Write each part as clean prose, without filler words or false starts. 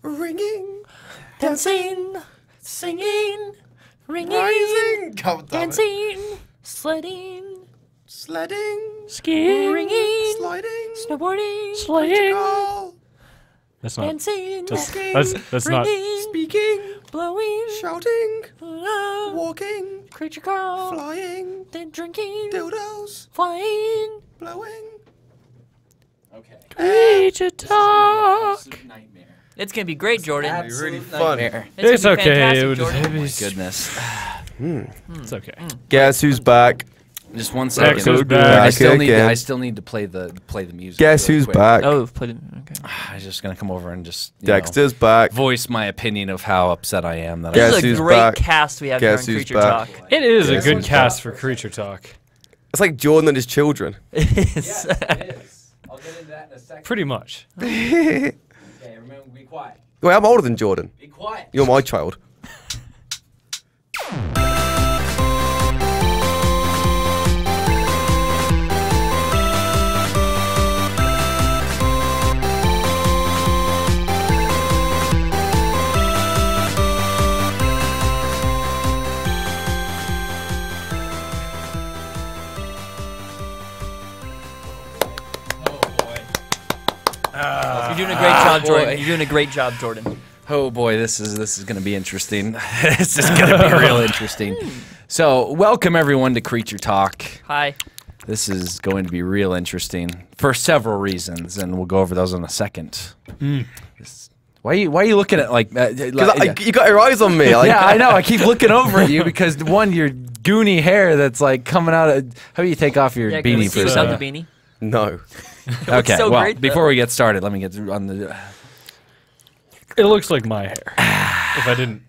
ringing, dancing, singing, ringing, rising, dancing, sledding, skiing, ringing, sliding, snowboarding, slaying, That's not. dancing, That's not. ringing, speaking, blowing, shouting, uh, walking, creature call, flying, then drinking, dildos, flying. blowing. Okay. Creature talk. Nightmare. It's gonna be great, Jordan. Really Absolute fun. nightmare. It's gonna be okay. fantastic, It would Jordan. Oh my goodness. It's okay. Guess who's back? Just one Back second. who's back. I still need. again. I still need to play the music. Guess real who's quick. back? Oh, put it. Okay. I was just gonna come over and just you know, Dexter's back. voice my opinion of how upset I am that Guess This is who's a great back? cast we have Guess here on who's Creature back? Talk. It is Yes. a good cast for Creature Talk. It's like Jordan and his children. It is. it is. I'll get into that in a second. Pretty much. Okay, remember, be quiet. Wait, I'm older than Jordan. Be quiet. You're my child. You're doing a great job, Jordan. boy. You're doing a great job, Jordan. Oh boy, this is going to be interesting. This is going to be real interesting. So, welcome everyone to Creature Talk. Hi. This is going to be real interesting for several reasons, and we'll go over those in a second. Why are you looking at like? You got your eyes on me. Like, Yeah, I know. I keep looking over at you because one, your goony hair that's like coming out of. How about you take off your Yeah, can we beanie see for a without second? the beanie? No. Okay. so well, great, though. before we get started, let me get on the. It looks like my hair. If I didn't.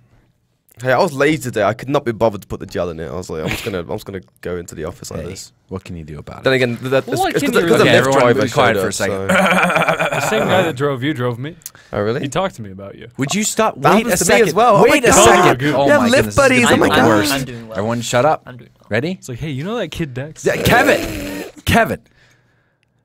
Hey, I was lazy today. I could not be bothered to put the gel in it. I was like, I'm just gonna go into the office like Hey, this. what can you do about Then it? again, What it's can because you the do? Lyft Okay, everyone driver be quiet showed for a up, second. so- The same guy that drove you drove me. Oh really? He talked to me about you. Would you stop? That Wait a happens to me second. as well. Oh my Wait a God. second. Yeah, Oh Lyft my goodness, buddies, This is oh my gonna be gosh. worse. I'm doing well. Everyone, shut up. I'm doing well. Ready? It's like, hey, you know that kid Dex? Yeah, Kevin.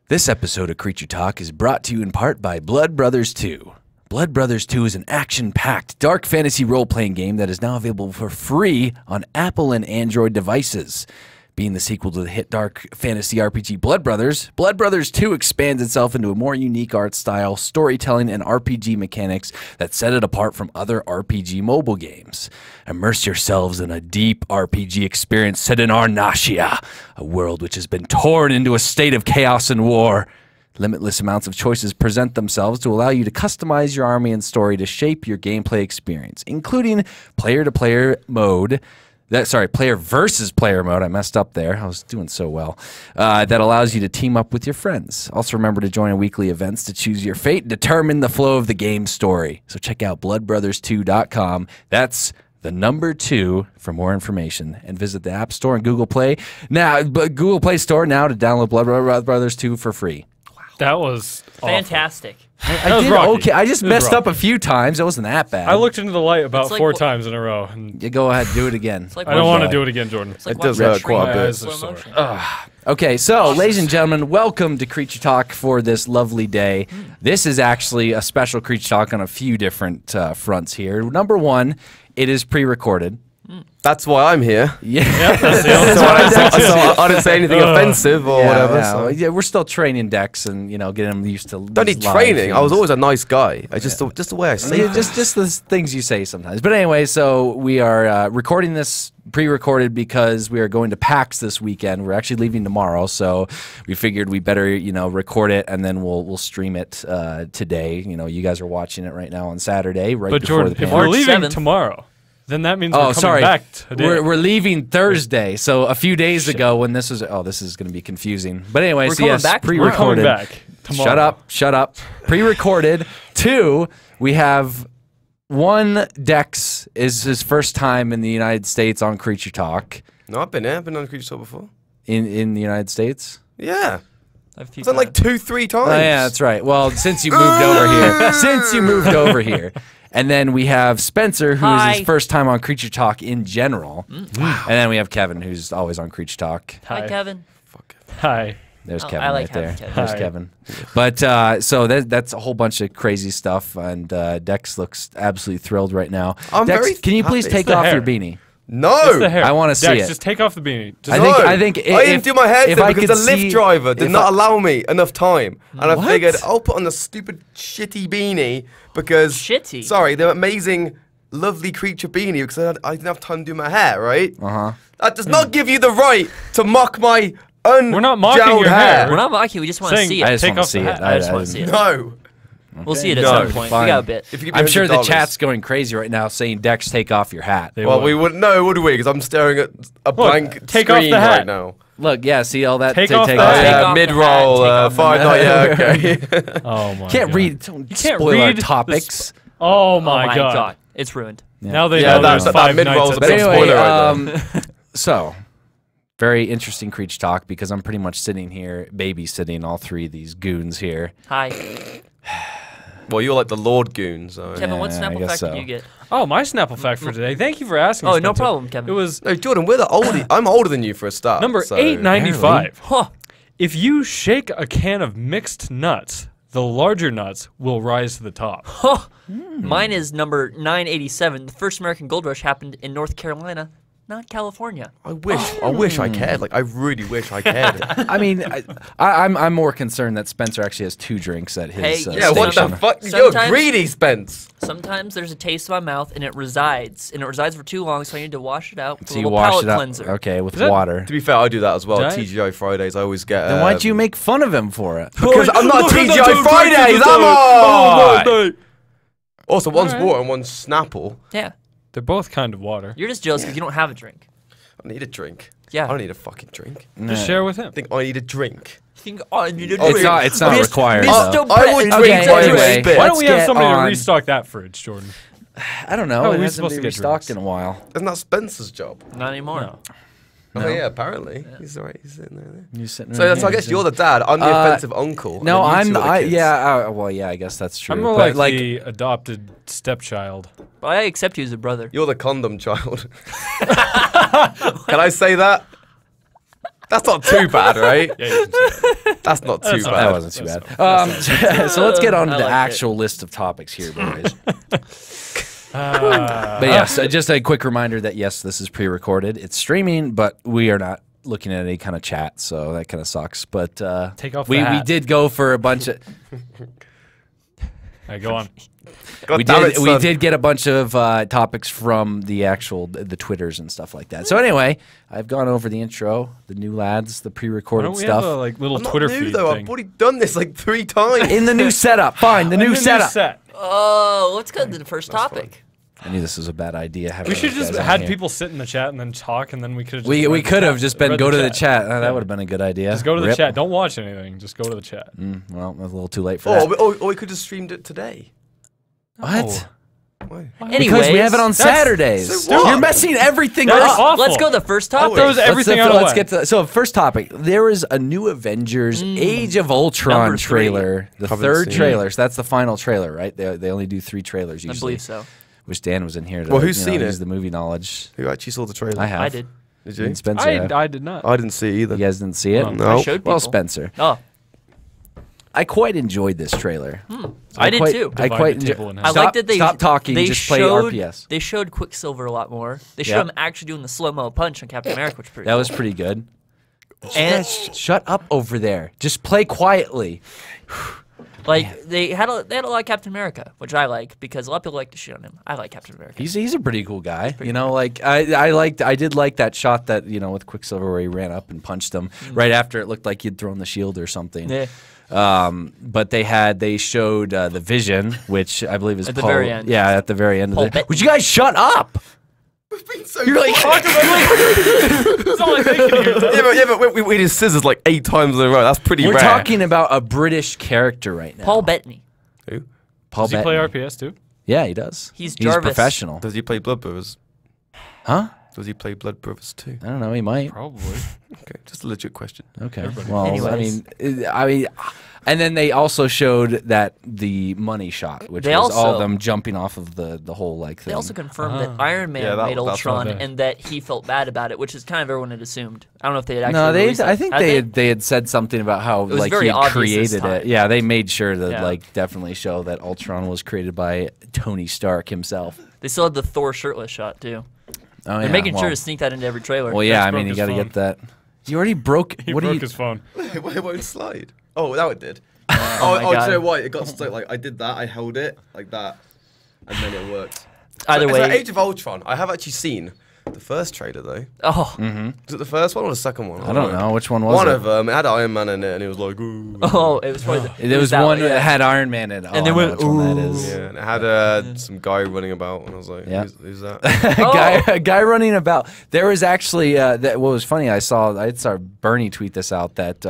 This episode of Creature Talk is brought to you in part by Blood Brothers 2. Blood Brothers 2 is an action-packed, dark fantasy role-playing game that is now available for free on Apple and Android devices. Being the sequel to the hit dark fantasy RPG Blood Brothers 2 expands itself into a more unique art style, storytelling, and RPG mechanics that set it apart from other RPG mobile games. Immerse yourselves in a deep RPG experience set in Arnashia, a world which has been torn into a state of chaos and war. Limitless amounts of choices present themselves to allow you to customize your army and story to shape your gameplay experience, including player-to-player mode. Player versus player mode. I messed up there. I was doing so well. That allows you to team up with your friends. Also remember to join weekly events to choose your fate and determine the flow of the game's story. So check out bloodbrothers2.com. That's the number 2 for more information, and visit the App Store and Google Play Google Play Store now to download Blood Brothers 2 for free. That was awful. Fantastic. That was did rocky. okay. I just It was messed up a rocky. few times. It wasn't that bad. I looked into the light about It's like 4 what- times in a row. And You go ahead, do it again. It's like I don't want to watching- do it again, Jordan. It's like It does watching hurt quite a train bit. in My eyes are slow sore. motion. Okay, so ladies and gentlemen, welcome to Creature Talk for this lovely day. This is actually a special Creature Talk on a few different fronts here. Number one, it is pre-recorded. That's why I'm here. Yeah, That's the only So time. I didn't say anything offensive or whatever. so. yeah, we're still training Dex and getting them used to. Don't need training. I was always a nice guy. I just the way I say Yeah, it. just the things you say sometimes. But anyway, so we are recording this pre-recorded because we are going to PAX this weekend. We're actually leaving tomorrow, so we figured we better record it and then we'll stream it today. You guys are watching it right now on Saturday, right But before Jordan, the if panel. we're March leaving 7th. tomorrow, then that means Oh, we're coming sorry. back today. We're leaving Thursday, so a few days ago when this was. Oh, this is going to be confusing. But anyway, We're so coming yes, back tomorrow. We're coming pre-recorded. back tomorrow. Shut up. Pre-recorded. 2, we have 1. Dex is his first time in the United States on Creature Talk. No, I've been here. I've been on Creature Talk before. In the United States. Yeah. I've I've done like 2-3 times. Oh, yeah, that's right. Well, since you moved over here, and then we have Spencer, who is Hi. his first time on Creature Talk in general, and then we have Kevin, who's always on Creature Talk. Hi, Kevin. Fuck it. Hi. There's Oh, Kevin I like right there. having Kevin. There's Hi. Kevin. But so that's a whole bunch of crazy stuff, and Dex looks absolutely thrilled right now. I'm Dex, very can you please happy. take It's the off your hair. beanie? No. It's the hair. I wanna see Dex, it. Just take off the beanie. Just No. I think I didn't do my hair if today I because could the lift see- driver did if not I- allow me enough time, and I What? figured I'll put on the stupid shitty beanie because Shitty? Sorry, the amazing, lovely creature beanie because I didn't have time to do my hair. Right? That does not give you the right to mock my We're not mocking ungelled your hair. We're not mocking. We just want to Saying- see I it. just Take want to off the see it. hat. I just want to see it. No. We'll see it at No, some point. fine. We got a bit. If you give me I'm sure the $100. chat's going crazy right now, saying Dex, take off your hat. They Well, would. we wouldn't know, would we? Because I'm staring at a blank take off screen the hat. right now. Look, yeah, see all that. Take off the Oh, hat. Take yeah, off the mid-roll, hat, take off the fine, hat. not yeah, okay. Oh my Can't God. read. Don't You can't spoil read our the topics. Oh Oh my God. It's ruined. Now they Yeah, know there's that 5 mid-roll's nights a bit at of Anyway, spoiler right there. so very interesting creature talk because I'm pretty much sitting here babysitting all three of these goons here. Hi. Well, you're like the Lord Goon, so. Kevin, what Yeah, I Snapple guess fact so. did you get? Oh, my Snapple fact for today. Thank you for asking. Oh, no Spencer. problem, Kevin. It was No, Jordan, we're the oldie. I'm older than you for a start. number so. 895. Huh. If you shake a can of mixed nuts, the larger nuts will rise to the top. Huh. Mine is number 987. The first American gold rush happened in North Carolina, not California. I wish I cared. Like, I really wish I cared. I mean, I'm more concerned that Spencer actually has 2 drinks at his. Hey, Yeah, what the Station. fuck? You're Sometimes- greedy, Spence. Sometimes there's a taste in my mouth and it resides for too long, so I need to wash it out with So a you little wash palate it out, cleanser. okay, with that- water. To be fair, I do that as well. Did I- TGI Fridays, I always get. Then why'd you make fun of him for it? Because I'm not Look at TGI the two Fridays. drinks I'm Oh, on. no. Also, one's Alright. water and one's Snapple. Yeah. They're both kind of water. You're just jealous because you don't have a drink. I need a drink. Yeah. I don't need a fucking drink. Just share with him. I think I need a drink. Think, oh, I need a It's drink. not. It's not Mr. required. Mr. though. I would President. drink Okay, by anyway. a spit. Why don't we have get somebody to on- restock that fridge, Jordan? I don't know. How are it we hasn't supposed to been get restocked drinks? in a while. Isn't that Spencer's job? Not anymore. No. Oh yeah, apparently. He's alright. He's sitting there. You sitting So right so I here, guess you're the dad. I'm the offensive uncle. No, and then you I'm. two are the kids. Well, yeah. I guess that's true. I'm more But, like the adopted stepchild. But I accept you as a brother. You're the condom child. Can I say that? That's not too bad, right? Yeah, you can say that. That's not too That's bad. not- that wasn't too bad. So let's get on to I the like it. actual list of topics here, boys. But yes, just a quick reminder that yes, this is pre-recorded. It's streaming, but we are not looking at any kind of chat, so that kind of sucks. But Take off we the we hat. did go for a bunch of. All right, go on. God we damn did it, we son. did get a bunch of topics from the actual the Twitters and stuff like that. So anyway, I've gone over the intro, the new lads, the Why pre-recorded don't we stuff have a like little I'm not Twitter new feed though. thing? I've already done this like 3 times. in the new setup. Fine, the And new the setup. set. Oh, let's go to the first topic. I knew this was a bad idea. having We should those just guys on had here. people sit in the chat and then talk, and then we could. We could have just been read go the to the chat. chat. That would have been a good idea. Just go to the Rip. chat. Don't watch anything. Just go to the chat. Well, it was a little too late for Or that. we could have streamed it today. What? Why? Because we have it on That's Saturdays. so what? You're messing everything That's up. awful. Let's go to the first topic. throws everything out of Let's the way. get to so first topic. There is a new Avengers Age of Ultron Number 3. trailer, the Haven't third seen trailer. So that's the final trailer, right? They only do 3 trailers I usually. believe so. Wish Dan was in here to Well, who's seen use it? the movie knowledge. Who actually saw the trailer? I have. I did. Did you? And Spencer. have. I did not. I didn't see it either. You guys didn't see it? Oh. No. I showed people. Well, Spencer, Oh, I quite enjoyed this trailer. I did quite- too. I Divide quite the table in half. I Stop- like that they stop talking. They Just play showed, RPS. They showed Quicksilver a lot more. They showed Yeah. him actually doing the slow mo punch on Captain America, which was pretty. That cool. was pretty good. And Shut up over there. Just play quietly. like they had a lot of Captain America, which I like because a lot of people like to shit on him. I like Captain America. He's a pretty cool guy. You know, like I did like that shot that, with Quicksilver where he ran up and punched him right after it looked like he'd thrown the shield or something. Yeah. But they showed the Vision, which I believe is At the Paul. very end. Yeah, at the very end Paul of it. Bettany. Would you guys shut up? You're like That's all I'm thinking here. Yeah, but we did scissors like 8 times in a row. That's pretty we're rare. talking about a British character right now. Paul Bettany. Who? Paul Does he play Bettany. RPS too? Yeah, he does. He's He's Jarvis. professional. Does he play Blood Brothers? Huh? Does he play Blood Brothers 2? I don't know. He might. Probably. Okay, just a legit question. Okay. Well, Anyways. I mean, and then they also showed that the money shot, which They was all also- of them jumping off of the whole like thing. They also confirmed that Iron Man Yeah, made that's Ultron what they- and that he felt bad about it, which is kind of everyone had assumed. I don't know if they had actually. No, released it. I think Had they had said something about how was like very he obvious this created time. it. Yeah, they made sure to Yeah. like definitely show that Ultron was created by Tony Stark himself. They still had the Thor shirtless shot too. Oh, They're yeah, making well, sure to sneak that into every trailer. Well, yeah, Rex I mean, broke you his got to phone. get that. You already broke. He what do broke you? his phone. It won't slide. Oh, now it did. my do you God. know what? It got stuck. Like I did that. I held it like that, and then it worked. Either So, way, Age of Ultron. I have actually seen the first trailer though. oh, Was it the first one or the second one? I don't know which one was One it. of them. It had Iron Man in it, and it was like, ooh. oh, it was probably the, There was that one yeah. that had Iron Man in it. And they I know went, which one that "Ooh." is. Yeah, and it had some guy running about, and I was like, Yeah. who's that? A guy running about. There was actually that. What was funny? I saw Bernie tweet this out that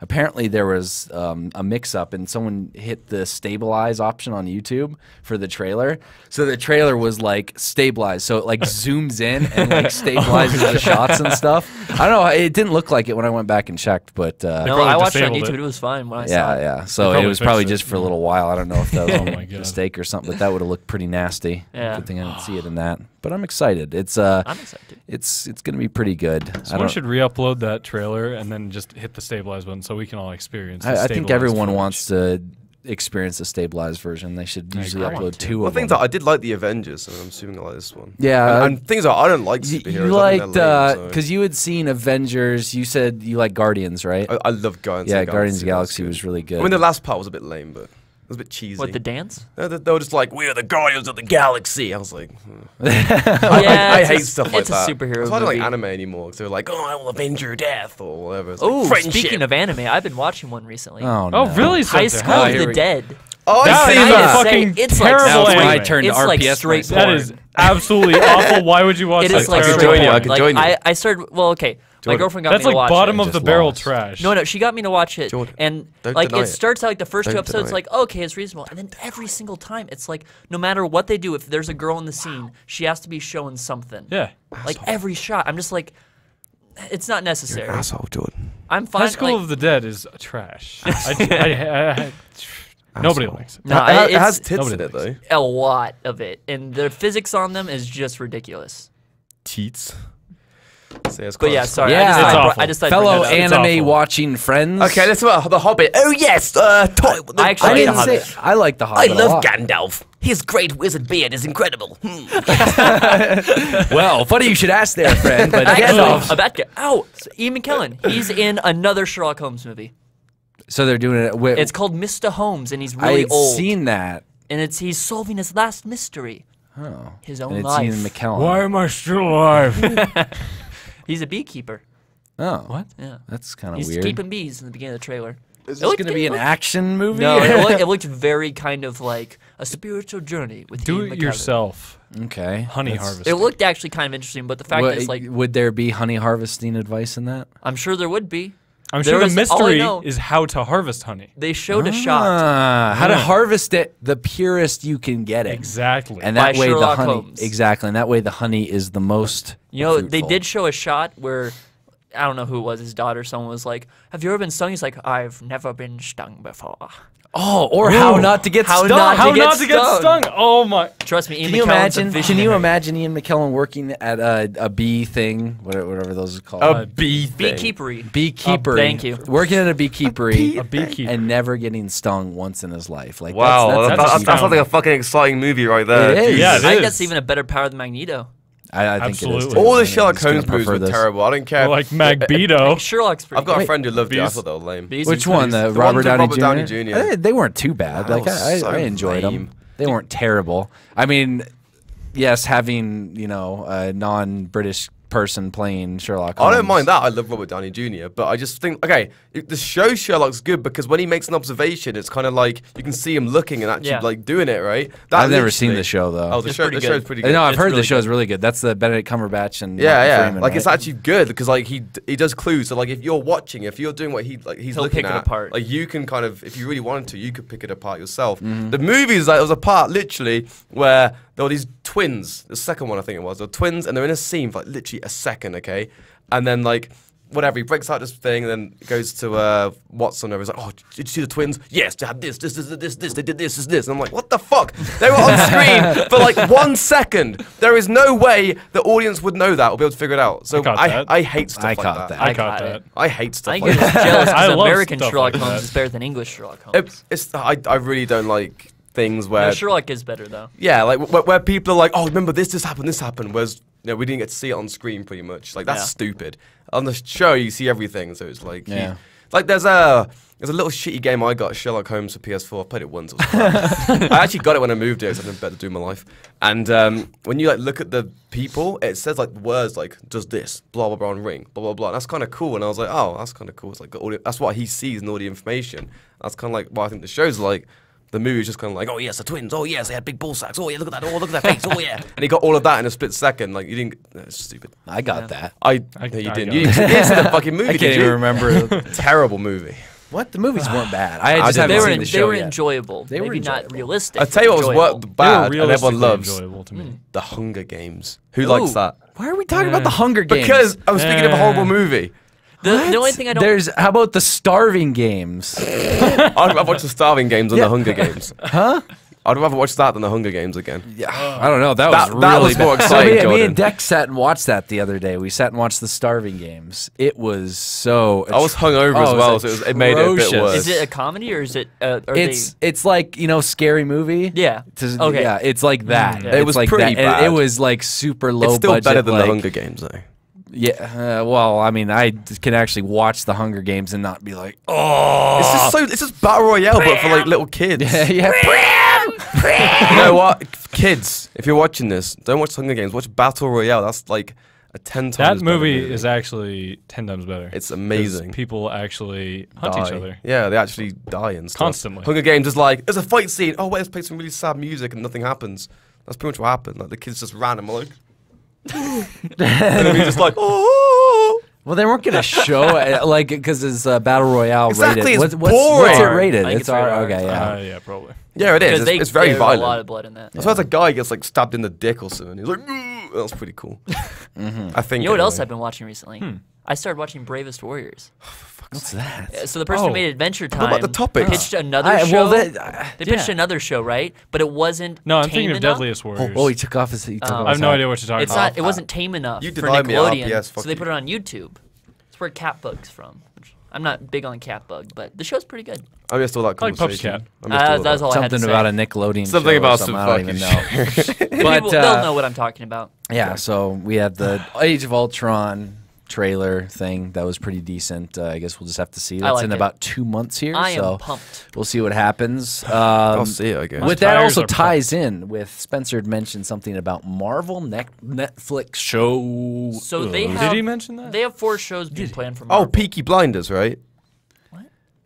apparently there was a mix-up and someone hit the stabilize option on YouTube for the trailer. So the trailer was like stabilized, so it like zooms in and like stabilizes the shots and stuff. I don't know. It didn't look like it when I went back and checked, but No, probably I watched it on disabled YouTube. it. It was fine when I saw yeah, it. yeah. So They it was probably probably fixed it. just for a little while. I don't know if that was a my God. mistake or something, but that would have looked pretty nasty. Yeah. Good thing I didn't see it in that. But I'm excited. It's I'm excited. it's gonna be pretty good. I Someone don't- should re-upload that trailer and then just hit the stabilize button so we can all experience. The I think stabilized everyone footage. wants to experience the stabilized version. They should usually I want upload to. two Well, of things them. that I did like the Avengers, and I'm assuming I like this one. Yeah, and things that I don't like you superheroes. you I think liked they're lame, so- because you had seen Avengers. You said you like Guardians, right? I love Guardians. Yeah, of the Guardians of the Galaxy. Galaxy was really good. I mean, the last part was a bit lame, but it was a bit cheesy. What, the dance? They were just like, we are the Guardians of the Galaxy. I was like, Yeah, I it's hate a- stuff like it's that. a superhero That's why I don't like movie. anime anymore. Because they're like, oh, I will avenge your death or whatever. It's like, Oh, friendship. speaking of anime, I've been watching one recently. oh, Oh, no. really? High Spencer? School How- of here the we- Dead. Oh, That I've is seen a that. fucking it's like terrible Now it's my anime. turn to It's like RPS straight myself. That is porn. absolutely awful. Why would you watch It that? is like I can straight join you, I porn. can Like join you. I started. Well, okay. My Jordan. girlfriend got That's me like to watch bottom it. of the Just barrel lost. trash. No, she got me to watch it, Jordan, and don't like deny it it. starts out like the first two Don't episodes, deny like okay, it's reasonable, and then every single time it's like no matter what they do, if there's a girl in the scene, she has to be showing something. Yeah. Like every shot, I'm just like, it's not necessary. Asshole, Jordan. I'm fine. High School like, of the Dead is trash. Nobody likes it. no, It has it's tits nobody in it, likes though. a lot of it, and the physics on them is just ridiculous. Teats. So yeah, it's But quite- yeah, sorry. Yeah. It's awful. I just thought Fellow bring that up. It's anime awful. watching friends. Okay, let's talk about The Hobbit. Oh, yes. I actually I like The didn't say Hobbit. I like the I Hobbit. a love lot. Gandalf. His great wizard beard is incredible. Well, funny you should ask there, friend. But Actually, Gandalf. about Ian McKellen. He's in another Sherlock Holmes movie. So they're doing it. It's called Mr. Holmes, and he's I really had old. seen that. And he's solving his last mystery. Oh, His own and it's life. Ian McKellen. Why am I still alive? He's a beekeeper. Oh, What? Yeah. that's kind of He's weird. keeping bees in the beginning of the trailer. Is It this looked- going to be it an looked- action movie? No, it looked very kind of like a spiritual journey with Do Ian it McKellen. yourself. Okay. Honey That's- harvest. It looked actually kind of interesting, but the fact is, like, would there be honey harvesting advice in that? I'm sure there would be. I'm There sure the was- all I mystery know- is how to harvest honey. They showed a shot. How to harvest it the purest you can get it. Exactly. And By that way Sherlock the honey Holmes. exactly, and that way the honey is the most You know, they fruitful. did show a shot where I don't know who it was, his daughter. Someone was like, "Have you ever been stung?" He's like, "I've never been stung before." Oh, or how not to get How stung. not how to get not to get stung. stung? Oh my! Trust me, Ian Can you McKellen's a imagine? Can you visionary. imagine Ian McKellen working at a bee thing, whatever those are called? A bee thing. Beekeepery. beekeeper. thank you. Working at a beekeepery, A beekeeper. and never getting stung once in his life. Like Wow, that's that sounds astounding. like a fucking exciting movie right there. It is. Jesus. Yeah, it I think is. that's even a better power than Magneto. I think it is. Absolutely. Too. All I the think Sherlock I'm just gonna Holmes movies prefer were this. terrible. I don't care. Like Magneto. Sherlock's pretty I've got a good. friend who loved it. I Bees. thought they were lame. Bees Which and one? Bees. The The Robert ones Downey with Jr. Robert Downey Jr. They weren't too bad. That Like was I so enjoyed them. lame. They weren't terrible. I mean, yes, having a non-British person playing Sherlock Holmes. I don't mind that. I love Robert Downey Jr. But I just think, okay, the show Sherlock's good because when he makes an observation, it's kind of like you can see him looking and actually Yeah. like doing it, right? That I've never seen literally- the show though. Oh, the It's show. pretty The show's good. pretty good. No, I've It's heard really the show's really good. That's the Benedict Cumberbatch and Yeah, Martin yeah. Freeman, Like right? it's actually good because like he does clues. So like if you're watching, if you're doing what he's He'll looking pick it at, apart. like you can kind of, if you really wanted to, you could pick it apart yourself. Mm-hmm. The movies, like, there was a part literally where there were these twins. The second one, I think it was. There were twins, and they're in a scene for like literally a second, okay? And then like, whatever, he breaks out this thing, and then goes to Watson, and he's like, oh, did you see the twins? Yes, they had this, they did this. And I'm like, what the fuck? They were on screen for like 1 second. There is no way the audience would know that or be able to figure it out. So I hate stuff like that. I caught that. I hate stuff I think like you're just that. jealous I because love American stuff Sherlock like Holmes that. is better than English Sherlock Holmes. I really don't like things where... No, Sherlock is better, though. Yeah, like where people are like, oh, remember this happened, whereas we didn't get to see it on screen pretty much. Like, that's stupid. On the show, you see everything, so it's like... Yeah. Like, there's a little shitty game I got, Sherlock Holmes for PS4. I played it once, it was fun. I actually got it when I moved here, because I didn't better do my life. And when you, like, look at the people, it says, like, words like, does this, blah, blah, blah, and ring, blah, blah, blah. And that's kind of cool, and I was like, oh, that's kind of cool. It's like, that's what he sees in all the information. That's kind of like what I think the show's like. The movie's just kind of like, oh yes, the twins, oh yes, they had big ball sacks, oh yeah, look at that, oh look at that face, oh yeah. And he got all of that in a split second, like, you didn't, it's stupid. I got that. No, you didn't. You didn't see the fucking movie, I can't even remember. Terrible movie. What? The movies weren't bad. I just haven't seen the show They were yet. enjoyable. They were Maybe not enjoyable. realistic. I tell you what was bad, They and were everyone realistically loves, enjoyable to me. The Hunger Games. Who likes that? Why are we talking about the Hunger Games? Because I was speaking of a horrible movie. The only thing I don't... How about the Starving Games? I'd rather watch the Starving Games than the Hunger Games. Huh? I'd rather watch that than the Hunger Games again. Yeah, I don't know. That was that really was more bad. exciting, Me Jordan. and Dex sat and watched that the other day. We sat and watched the Starving Games. It was so. I was hungover as well, so it made it a bit atrocious. worse. Is it a comedy or is it... It's like, Scary Movie. Yeah. Okay. Yeah, it's like that. Yeah. It was like pretty that. And bad. it was like super low It's still budget. better than like, the Hunger Games, though. Yeah. Well, I mean, I can actually watch the Hunger Games and not be like, oh. It's just battle royale, but for like little kids. yeah. You know what, kids? If you're watching this, don't watch Hunger Games. Watch Battle Royale. That's like a 10 times. That better movie is actually 10 times better. It's amazing. People actually hunt Die. each other. Yeah, they actually die and stuff. Constantly. Hunger Games is like, there's a fight scene. Oh wait, let's play some really sad music and nothing happens. That's pretty much what happened. Like the kids just ran and were like, and then we just like, oh. Well, they weren't gonna show it, like, because it's Battle Royale Exactly, rated. it's What's it boring. rated? I think It's it's rated R. okay, yeah. Yeah, probably. Yeah, it is. Because It's very there's violent. a lot of blood in that. That's why the guy gets like stabbed in the dick or something. He's like, "Ooh." That's pretty cool. I think. You know what else anyway. I've been watching recently? I started watching Bravest Warriors. What's that? So the person who made Adventure Time about the topic? pitched another show. Well, They pitched another show, right? But it wasn't No, I'm tame thinking of enough. Deadliest Warriors. Oh, he took off his. He took off I have his no hat. idea what you're talking It's about. not. It wasn't tame enough You for denied me at Nickelodeon, RPS, so fuck they you. put it on YouTube. It's where Catbug's from. Which I'm not big on Catbug, but the show's pretty good. I missed all that I like conversation. Puppy I missed all That's all I had to Something say. about a Nickelodeon Something show or about something, some I don't even know. fucking But People, they'll know what I'm talking about. yeah, so we had the Age of Ultron trailer thing that was pretty decent. I guess we'll just have to see. That's like in it. about 2 months here, I so am pumped. we'll see what happens. I'll see it, I guess. With that Tires also are ties in with Spencer had mentioned something about Marvel Netflix show. So they Did have. he mention that? They have 4 shows being planned for Oh, Marvel. Peaky Blinders, right?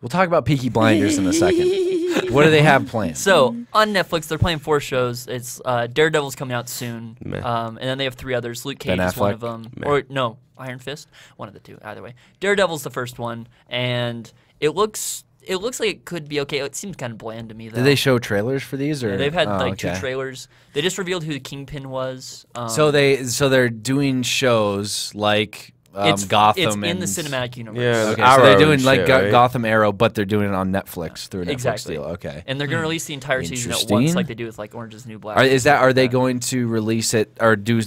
We'll talk about Peaky Blinders in a second. What do they have planned? So on Netflix, they're playing 4 shows. It's Daredevil's coming out soon, Meh. and then they have 3 others. Luke Ben Cage is one Affleck? of them, Meh. or no, Iron Fist, one of the 2. Either way, Daredevil's the first one, and it looks like it could be okay. It seems kind of bland to me though. Did they show trailers for these, or They've had oh, like okay. 2 trailers. They just revealed who the Kingpin was. So they're doing shows like Gotham. It's in and the cinematic universe. Yeah, Okay, so Arrow they're doing and like shit, right? Gotham Arrow, but they're doing it on Netflix through a Netflix Exactly. deal. Okay. And they're going to release the entire season at once, Interesting. like they do with like Orange is the New Black. Are they going to release it or do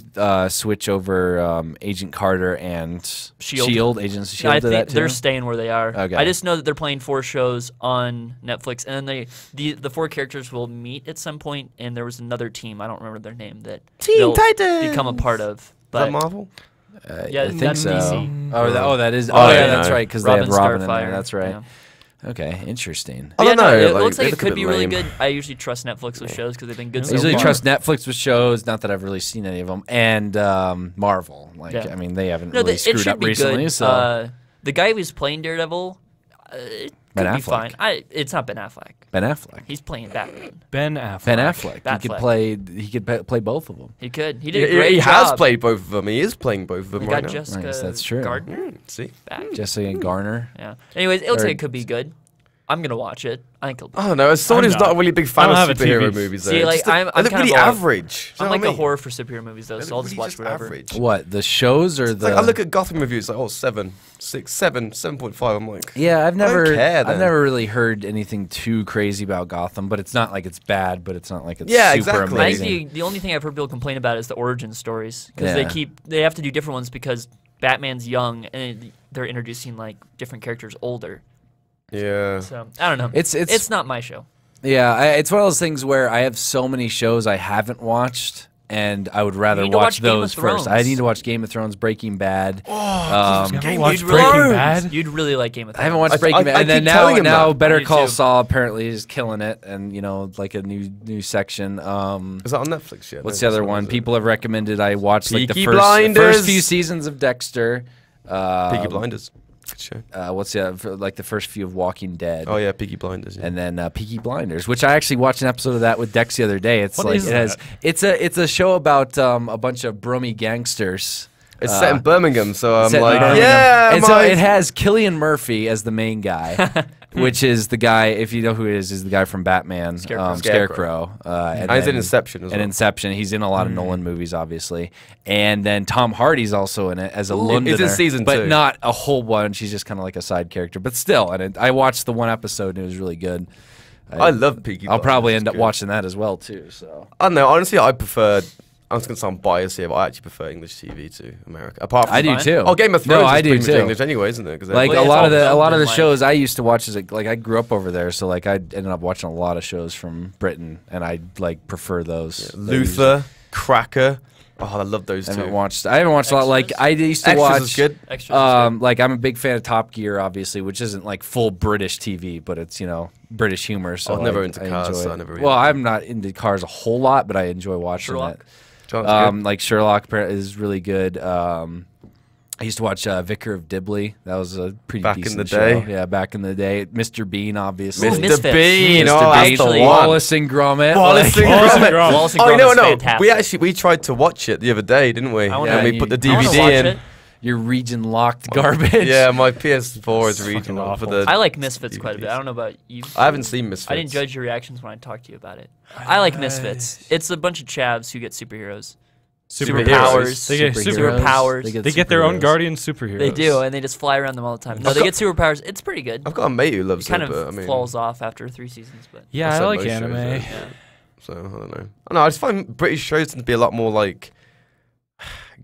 switch over Agent Carter and Shield. Agents of No, I Shield to that think too? they're staying where they are. Okay. I just know that they're playing 4 shows on Netflix, and then the 4 characters will meet at some point. And there was another team, I don't remember their name, that they'll become a part of. Is But that Marvel? yeah, I think that's so. DC. That is. Oh, Oh, yeah, yeah, that's no. right. Because they have Robin in Starfire. there. That's right. Yeah. Okay, interesting. I Yeah, don't know. no, it like, looks they like it look a could bit be really lame. good. I usually trust Netflix with shows because they've been good I so usually far. trust Netflix with shows. Not that I've really seen any of them, and Marvel. Like, Yeah. I mean, they haven't No, really it screwed should up be recently. good. So The guy who's playing Daredevil, it Ben could be Affleck. fine. It's not Ben Affleck. Ben Affleck. He's playing Batman. Ben Affleck. Ben Affleck. He Batfleck. could play. He could play both of them. He could. He He, did a great he job. has played both of them. He is playing both of them We right got now. Jessica Nice, that's true. Gardner See? back. Jessica Garner. Yeah. Anyways, it looks Or- like it could be good. I'm gonna watch it. I think. I don't know. As someone I'm who's not a really big fan of I don't have a superhero TV. movies, though, See, like, I'm they look kind really of a- average. I'm You know like what I a mean? horror for superhero movies though, They so I'll look just really watch whatever. average. What, the shows or the? Like, I look at Gotham reviews, like, 7.5. I'm like, Yeah, I don't care, I've then. never really heard anything too crazy about Gotham, but it's not like it's bad, but it's not like it's Yeah, super exactly. I amazing. think the only thing I've heard people complain about is the origin stories because Yeah. they have to do different ones because Batman's young and they're introducing like different characters older. yeah. So I don't know. It's not my show. Yeah, it's one of those things where I have so many shows I haven't watched, and I would rather need to watch watch Game of those first. I Thrones. need to watch Game of Thrones, Breaking Bad. You haven't watched You'd Breaking really- Bad? You'd really like Game of I Thrones. haven't watched I Breaking Bad, and then keep telling him now that. Better I do Call too. Saul apparently is killing it, and like a new section. Is that on Netflix yet? What's No, the other it's not, one? is it? People have recommended I watch like the Peaky first Blinders. few seasons of Dexter. Peaky Blinders. Good show. What's the other, like the first few of Walking Dead. Oh yeah, Peaky Blinders. Yeah. And then Peaky Blinders, which I actually watched an episode of that with Dex the other day. It's What like is it has that? it's a show about a bunch of brummy gangsters. It's set in Birmingham, so I'm set in like, Birmingham. yeah. And so mate. it has Cillian Murphy as the main guy, which is the guy. If you know who it is the guy from Batman, Scarecrow. Scarecrow. And he's in then- Inception as And well. Inception, he's in a lot of Nolan movies, obviously. And then Tom Hardy's also in it as a Londoner, he's in season but 2. not a whole bunch. He's just kind of like a side character, but still. And I watched the one episode, and it was really good. I love Peaky Blinders. I'll probably end It's up good. watching that as well too. So I don't know. Honestly, I prefer. I'm just gonna sound biased here, but I actually prefer English TV to America. Apart from I do fine. too. Oh, Game of Thrones No, I is do pretty much too. English anyway, isn't it? 'Cause like Well, a it's lot all of the dubbed in, shows like- I used to watch as like I grew up over there, so like I ended up watching a lot of shows from Britain, and I like prefer those. Luther, Cracker. Oh, I love those I two. haven't watched a lot. Like I used to Extras watch. is good. Extras is good. Like I'm a big fan of Top Gear, obviously, which isn't like full British TV, but it's British humor. So I was never I into enjoy cars, it. so I never really- Well, I'm not into cars a whole lot, but I enjoy watching Sherlock. it. John's good. Like Sherlock is really good. I used to watch Vicar of Dibley. That was a pretty Back in decent the show. day. Yeah, back in the day. Mr. Bean, obviously. Ooh, Mr. Misfits. Bean. Mr. Oh, Bean. that's the Actually, one. Wallace and Gromit. Wallace and Wallace and Gromit. Gromit. Wallace and Oh, Gromit no, is no. fantastic. We tried to watch it the other day, didn't we? I wanna- And we Yeah, put the I wanna DVD watch in. it. Your region locked garbage. Yeah, my PS4 is Fucking regional for awful. the. I like Misfits quite a bit. I don't know about you. I haven't seen Misfits. I didn't judge your reactions when I talked to you about it. I like Misfits. It's a bunch of chavs who get superheroes. Superpowers. They get Superpowers. They get their own superheroes. guardian superheroes. They do, and they just fly around them all the time. No, they get superpowers. It's pretty good. I've got a mate who It loves kind it, of but I mean, falls off after 3 seasons, but Yeah, I've I said like most shows, anime. though. yeah. So I don't know. I don't know. I just find British shows tend to be a lot more like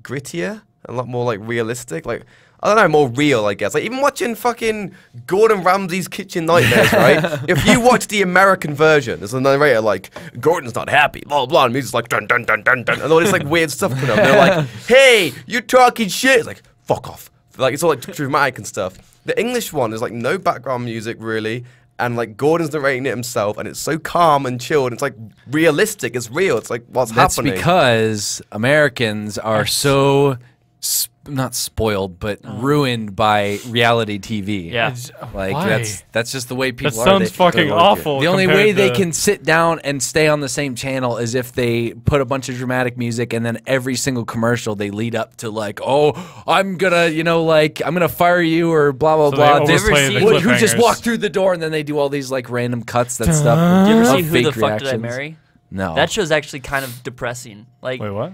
grittier, a lot more like realistic. Like I don't know, more real, I guess. Like even watching fucking Gordon Ramsay's Kitchen Nightmares, right? If you watch the American version, there's a narrator like Gordon's not happy, blah blah, and music's like dun dun dun dun dun, and all this like weird stuff coming up. They're like, "Hey, you're talking shit." It's like, "Fuck off." Like it's all like dramatic and stuff. The English one is like no background music really. And like Gordon's narrating it himself, and it's so calm and chilled. It's like realistic. It's real. It's like what's That's happening. because Americans are so not spoiled, but ruined by reality TV. Yeah. Like Why? that's just the way people That are. sounds They- fucking don't like it. awful. The only compared way they to- can sit down and stay on the same channel is if they put a bunch of dramatic music, and then every single commercial they lead up to like, oh, I'm gonna, I'm gonna fire you or blah blah So blah. they This- overplay the who just cliffhangers. walked through the door, and then they do all these like random cuts that stuff. Do you ever of see Who fake the Fuck Did I reactions. Marry? No. That show's actually kind of depressing. Like, Wait, what?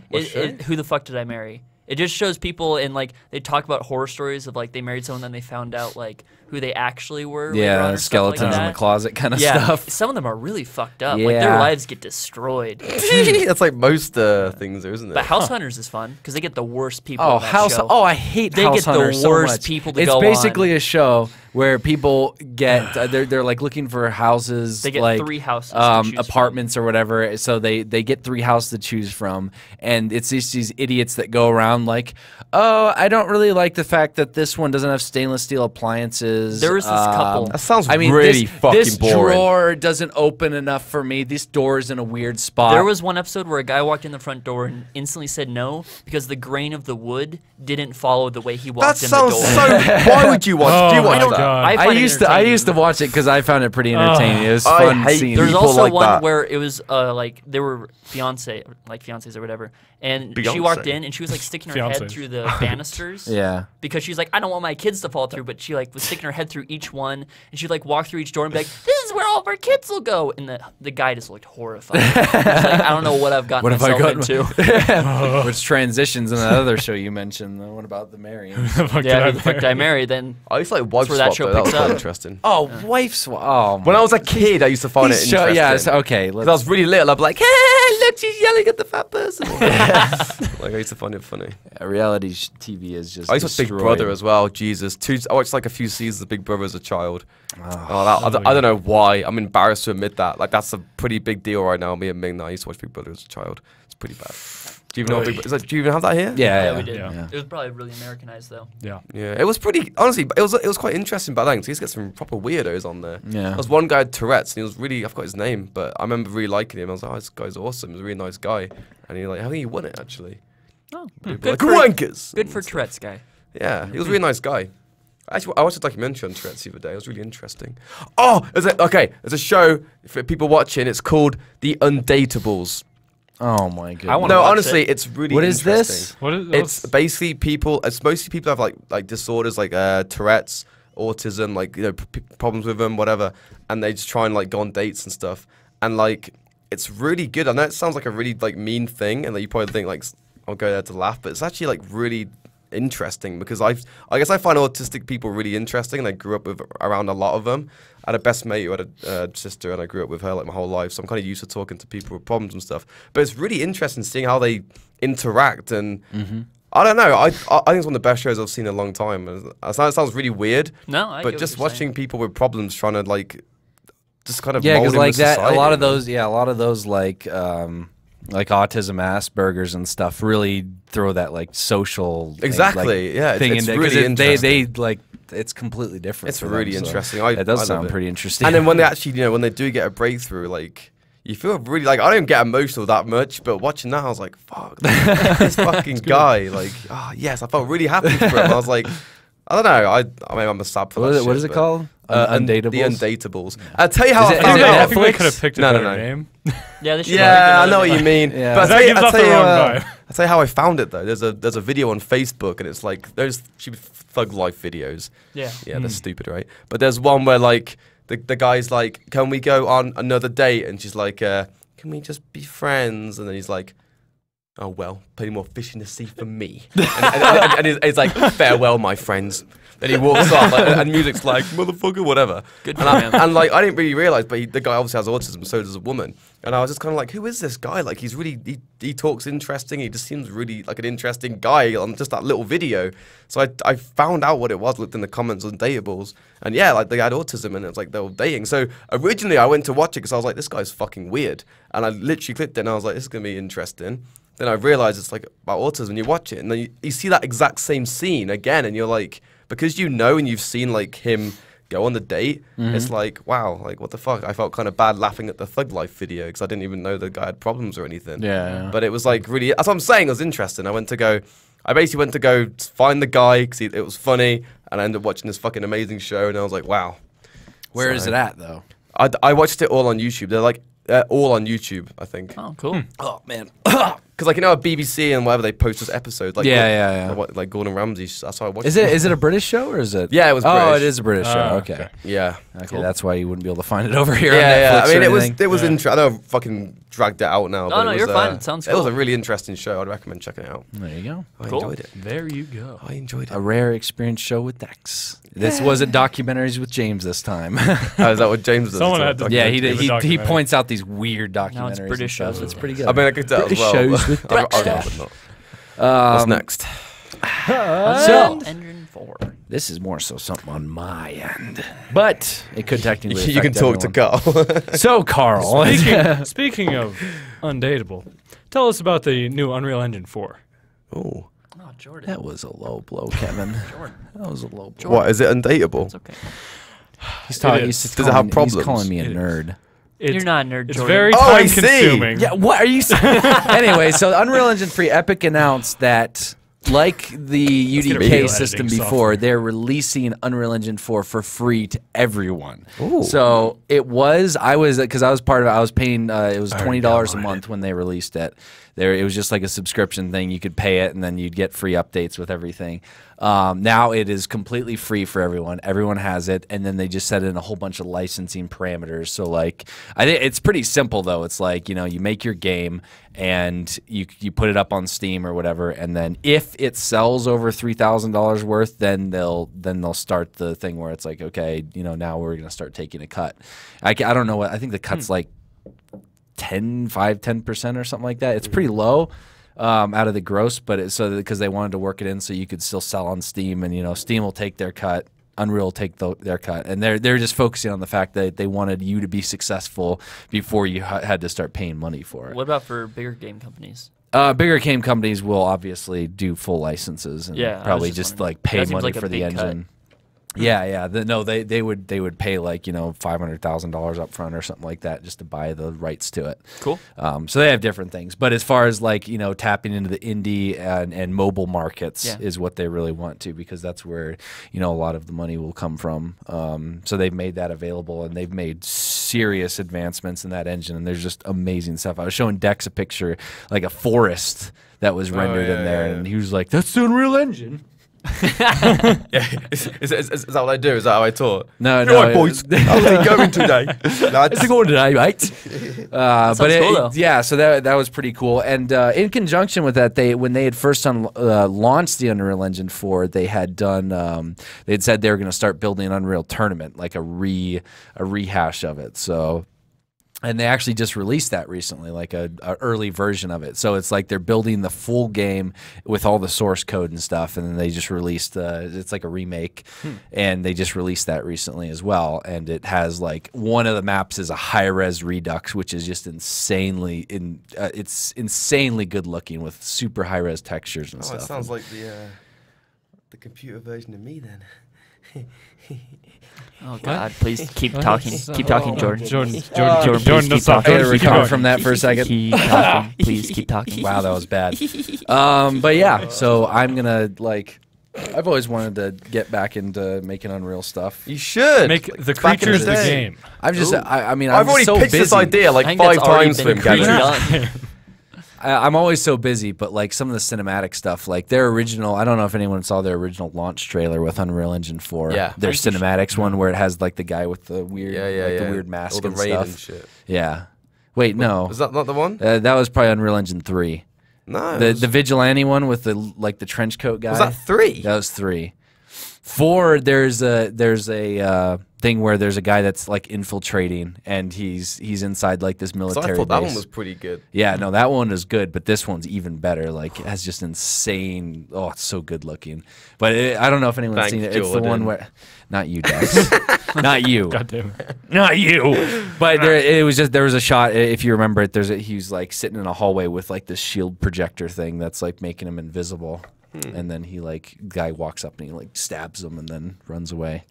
Who the Fuck Did I Marry? It just shows people and like they talk about horror stories of like they married someone, then they found out like who they actually were. later on Yeah, or stuff like skeletons in the that. closet kind of Yeah, stuff. some of them are really fucked up. Like their Yeah. lives get destroyed. That's like most things, though, isn't it? But House Hunters is fun because they get the worst people. Oh, on that House! show. Oh, I hate They House get the Hunters so worst much. people to it's go basically on. a show where people get they're like looking for houses. They get like, 3 houses to choose from. apartments or whatever. So they get 3 houses to choose from, and it's just these idiots that go around like, oh, I don't really like the fact that this one doesn't have stainless steel appliances. There was this couple. That sounds I mean, really this, fucking this boring. drawer doesn't open enough for me. This door's in a weird spot. There was one episode where a guy walked in the front door and instantly said no because the grain of the wood didn't follow the way he That walked in the sounds door. so. Why would you watch? Oh do you watch my that? God. I I find it used to entertaining. watch it because I found it pretty entertaining. It was I fun hate seeing. There's people also like one that. where it was like there were fiancés or whatever, and she Beyonce. walked in and she was like sticking her head Fiancés. through the banisters. Yeah. Because she's like, I don't want my kids to fall through, but she like was sticking her head through each one, and she'd like walk through each door and be like, "This is where all of our kids will go." And the guy just looked horrified. He's like, I don't know what I've gotten myself into. Which transitions in that other show you mentioned. What about the marrying? Yeah, who the fuck did I marry? Then I used to like wife where that swap show though. That was picks quite up. interesting. Oh, wife swap. Oh, When I was a kid, I used to find it interesting. yeah. So, okay. Because I was really little, I'd be like, "Hey, look, she's yelling at the fat person." Like I used to find it funny. reality TV is just. I used to watch Big destroyed. Brother as well. Jesus, I watched like a few seasons of Big Brother as a child. I don't know why. I'm embarrassed to admit that. Like that's a pretty big deal right now. Me and Ming, I used to watch Big Brother as a child. It's pretty bad. Do you even know what Big Brother? Do you even have that here? Yeah, we did. Yeah. It was probably really Americanized though. Yeah. Yeah, it was pretty. Honestly, it was quite interesting back then. 'Cause you used to get some proper weirdos on there. Yeah. There was one guy had Tourette's, and he was really. I forgot his name, but I remember really liking him. I was like, "Oh, this guy's awesome. He's a really nice guy." And he like, I think he won it actually. Oh, People good were like, "Wankers." Good for Tourette's guy. Yeah, he was a really nice guy. Actually, I watched a documentary on Tourette's the other day. It was really interesting. Oh, there's a show for people watching. It's called The Undateables. Oh my goodness. I wanna No, watch honestly, it. it's really What is interesting. this? What is It's basically people. It's mostly people that have like disorders like Tourette's, autism, like problems with them, whatever, and they just try and like go on dates and stuff. And like, it's really good. I know it sounds like a really like mean thing, and that you probably think like I'll go there to laugh, but it's actually like really interesting because I guess I find autistic people really interesting, and I grew up around a lot of them. I had a best mate who had a sister, and I grew up with her like my whole life, so I'm kind of used to talking to people with problems and stuff. But it's really interesting seeing how they interact, and I don't know. I think it's one of the best shows I've seen in a long time. And it sounds really weird, No, I but get what just you're watching saying. people with problems trying to like just kind of Yeah, mold because in like with that, society, a lot of man. those like autism, Asperger's, and stuff really throw that like social thing, Exactly, like, yeah, it's thing in there, really 'cause interesting. they like it's completely different. It's for really them, so interesting. That does I love sound it. pretty interesting. And then when they actually, when they do get a breakthrough, like you feel really like I don't get emotional that much, but watching that, I was like, "Fuck, this fucking guy!" Like, yes, I felt really happy for him. I was like, I don't know, I mean, I'm a sub for that. what is it called? The Undateables. Undateables. I'll tell you how Is I it- found is it out. I think they Netflix? could have picked a No, no, better no. name. Yeah, they should Yeah, I know what you mean. Yeah. But That gives off the wrong vibe. I'll tell you how I found it though. There's a video on Facebook, and it's like those stupid thug life videos. Yeah. Yeah, they're stupid, right? But there's one where like the guy's like, "Can we go on another date?" And she's like, "Can we just be friends?" And then he's like, "Oh well, plenty more fish in the sea for me." and he's like, "Farewell, my friends." Then he walks off, and music's like, "Motherfucker," whatever. Good And, for him. and like, I didn't really realize, but the guy obviously has autism, so does a woman. And I was just kind of like, who is this guy? Like, he's really, he talks interesting. He just seems really like an interesting guy on just that little video. So I found out what it was, looked in the comments on Dateables. And yeah, like they had autism, and it's like they were dating. So originally I went to watch it because I was like, this guy's fucking weird. And I literally clicked it, and I was like, this is going to be interesting. Then I realized it's like about autism. You watch it, and then you see that exact same scene again, and you're like, because you know and you've seen like him go on the date, it's like, wow, like what the fuck? I felt kind of bad laughing at the Thug Life video because I didn't even know the guy had problems or anything. Yeah. But it was like really, that's what I'm saying, it was interesting. I basically went to go find the guy because it was funny, and I ended up watching this fucking amazing show, and I was like, wow. Where is it at though? I watched it all on YouTube. They're like, all on YouTube, I think. Oh, cool. Oh man. Because like, at BBC and whatever, they post this episode. Like, Yeah. Like Gordon Ramsay, that's how I watched Is it a British show or is it? Yeah, it was Oh, British. it is a British show. Oh, Okay. okay. Yeah. Okay, that's why you wouldn't be able to find it over here. on Yeah. Netflix I mean, or it was anything. interesting. I know I fucking dragged it out now. No, but no, it was, you're fine. It sounds It was cool. a really interesting show. I'd recommend checking it out. There you go. I Cool. enjoyed it. There you go. I enjoyed it. A rare experience show with Dex. This wasn't documentaries with James this time. Oh, is that what James does? Someone It's had to- not yeah, Give a he documentary. points out these weird documentaries. Now it's British and stuff. shows. It's pretty good. I mean, I could tell British as well. shows with I'd Dex. rather not. What's next? So, Engine 4. this is more so something on my end, but it could technically. You can affect talk to everyone. Carl. So, Carl. Speaking of undateable, tell us about the new Unreal Engine 4. Oh, Oh, Jordan. That was a low blow, Kevin. Jordan. That was a low blow. what is it? Undateable? It's okay. He's talking. It He's is. Does it have He's problems? calling me a It is. nerd. You're not a nerd, It's Jordan. very Oh, I time see. consuming. Yeah, what are you saying? Anyway, so Unreal Engine 3 Epic announced that like the get a UDK video system editing before, software. they're releasing Unreal Engine 4 for free to everyone. Ooh. So it was, I was part of it. I was paying, it was $20 a downloaded month when they released it. It was just like a subscription thing. You could pay it, and then you'd get free updates with everything. Now it is completely free for everyone. Everyone has it, and then they just set in a whole bunch of licensing parameters. So like, I think it's pretty simple though. It's like, you know, you make your game and you put it up on Steam or whatever, and then if it sells over $3,000 worth, then they'll start the thing where it's like, okay, you know, now we're gonna start taking a cut. I don't know what, I think the cut's like 10% or something like that. It's pretty low out of the gross, but because they wanted to work it in so you could still sell on Steam, and you know, Steam will take their cut, Unreal will take their cut, and they're just focusing on the fact that they wanted you to be successful before you had to start paying money for it. What about for bigger game companies? Bigger game companies will obviously do full licenses and Yeah, I was probably just just wondering. like pay That seems money like a for the big cut. engine. Yeah. No, they would pay like, you know, $500,000 up front or something like that just to buy the rights to it. Cool. So they have different things, but as far as like, you know, tapping into the indie and mobile markets Yeah. is what they really want to, because that's where, you know, a lot of the money will come from. So they've made that available, and they've made serious advancements in that engine, and there's just amazing stuff. I was showing Dex a picture, like a forest that was rendered in there, and he was like, "That's the Unreal Engine." Yeah. Is that what I do? Is that how I taught? No, Right, boys. How's it going today? How's it going today, mate? But sounds cool, though. yeah, so that was pretty cool. And in conjunction with that, when they had first launched the Unreal Engine 4, they had done they'd said they were going to start building an Unreal Tournament, like a rehash of it. So. And they actually just released that recently, like a early version of it. So it's like they're building the full game with all the source code and stuff, and then they just released it's like a remake, and they just released that recently as well. And it has like one of the maps is a high-res Redux, which is just insanely it's insanely good looking with super high-res textures and Oh, stuff. it sounds like the computer version of me then. Oh God! Please keep talking. Keep talking, Jordan. Jordan, please Jordan, keep stop. I gotta talking. recover from that for a second. Keep talking. Please keep talking. Wow, that was bad. But yeah, so I'm gonna like. I've always wanted to get back into making Unreal stuff. You should Make the Back in creatures the day. game. I'm just, I mean, I've I'm already so pitched busy. this idea I like think 5 that's already times for been him, Gavin. done. I'm always so busy, but like some of the cinematic stuff, like their original, I don't know if anyone saw their original launch trailer with Unreal Engine 4. Yeah. Their I think you cinematics one where it has like the guy with the weird, the weird mask all the and rain stuff. and shit. Yeah. Wait, no. Was that not the one? That was probably Unreal Engine 3. No. The vigilante one with the trench coat guy. was that 3? That was 3. 4, there's a thing where there's a guy that's like infiltrating, and he's inside like this 'Cause military I thought that base. one was pretty good. Yeah, no, that one is good, but this one's even better. Like, it has just insane. Oh, it's so good looking. But I don't know if anyone's Thanks, seen it. It's the one Jordan. where, not you, Dex, not you, God damn it. not you. But there was a shot. If you remember it, he's like sitting in a hallway with like this shield projector thing that's like making him invisible, and then he like guy walks up and he like stabs him and then runs away.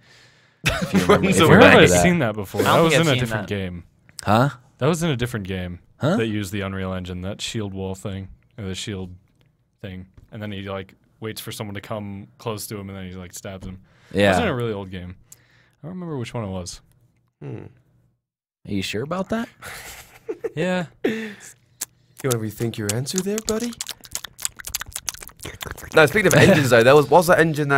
If you remember, if you Where have remember I that. seen that before? I That don't was think in I've a seen different that. game. Huh? That was in a different game Huh? that used the Unreal Engine, that shield wall thing, or the shield thing. And then he like waits for someone to come close to him, and then he like stabs him. It was in Yeah. a really old game. I don't remember which one it was. Are you sure about that? Yeah. You want to rethink your answer there, buddy? No, speaking of engines though, there was that engine.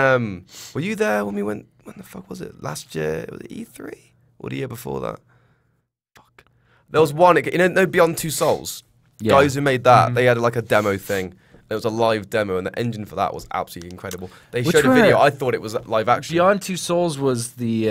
Were you there when we went? When the fuck was it? Last year? Was it E3? Or the year before that? Fuck. There was one. No, Beyond Two Souls. Yeah. Guys who made that, they had like a demo thing. It was a live demo, and the engine for that was absolutely incredible. They Which showed a one? video. I thought it was live action. Beyond Two Souls was the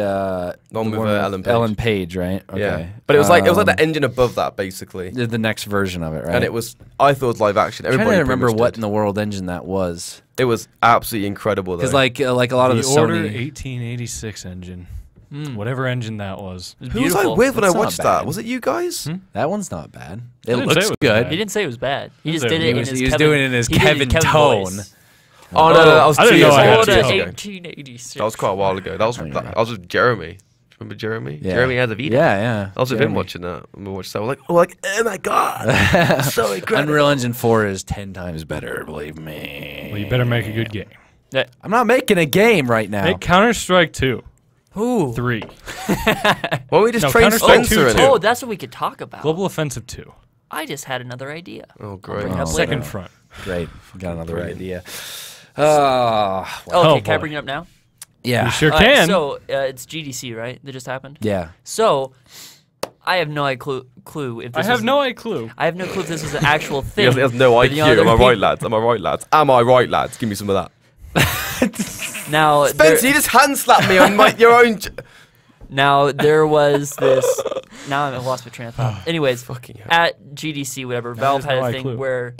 one with Ellen Page. Ellen Page, right? Okay. Yeah, but it was like the engine above that, basically. the next version of it, right? And it was. I thought it was live action. I'm Everybody trying to pretty remember much what did. in the world engine that was, It was absolutely incredible, though. because like a lot of The the Order Sony. 1886 engine. Whatever engine that was. It was Who was I beautiful. with when I That's not watched bad. that? Was it you guys? That one's not bad. It didn't say looks it was good. bad. He didn't say it was bad. He just He did it in was- his he was Kevin. doing it in his he did it Kevin tone. voice. Oh no, that was I 2 didn't years know I ago. had 2 to. years ago. 1886. That was quite a while ago. That was with Jeremy. Remember Jeremy? Yeah. Jeremy has a Vita. Yeah. I was with him watching that. And we watched that. We're like, oh my god, so incredible. Unreal Engine 4 is 10 times better, believe me. Well, you better make a good game. I'm not making a game right now. Make Counter-Strike 2. Ooh. 3. Why don't we just No, train Counter-Strike Spencer 2 in too. it? Oh, that's what we could talk about. Global Offensive 2. I just had another idea. Oh, Bring great. it up Second later. Front. Great. Got another Brilliant. idea. Oh, Oh, okay, can I boy. bring it up now? Yeah. You sure All right, can. so it's GDC, right? That just happened. Yeah. So I have no clue if I this have is- no clue. I have no clue if this is an actual He thing. has no But, you know, IQ. there Am I are right, peop- lads? Am I right, lads? Am I right, lads? Give me some of that. Now, Spencer, you just hand slapped me on your own. now there was this. Now I've lost my train of thought. Anyways, Fucking hell. at GDC, whatever, Valve has had no a thing clue. where.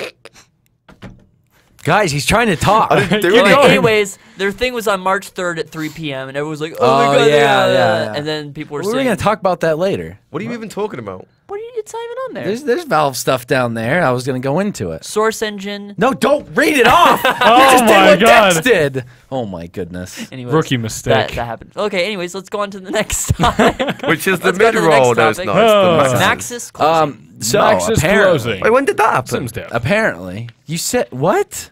Guys, he's trying to talk. I didn't do Keep anything. going. Anyways, their thing was on March 3rd at 3 p.m. and everyone was like, "Oh, Oh, my god!" yeah. And then people were We're saying, going to talk about that later. What are you even talking about? "What are you? It's not even on there." There's Valve stuff down there. I was going to go into it. Source engine. No, don't read it off. Oh you just did my what god. Dex did. Oh my goodness. Anyways, Rookie mistake. That happened. Okay. Anyways, let's go on to the next topic. Which is the Let's go to the mid-roll. next No, it's topic. not. It's the Oh. Maxis. Maxis. Closing. So Max is apparently, closing. Wait, when did that happen? Sims dev. apparently, you said what?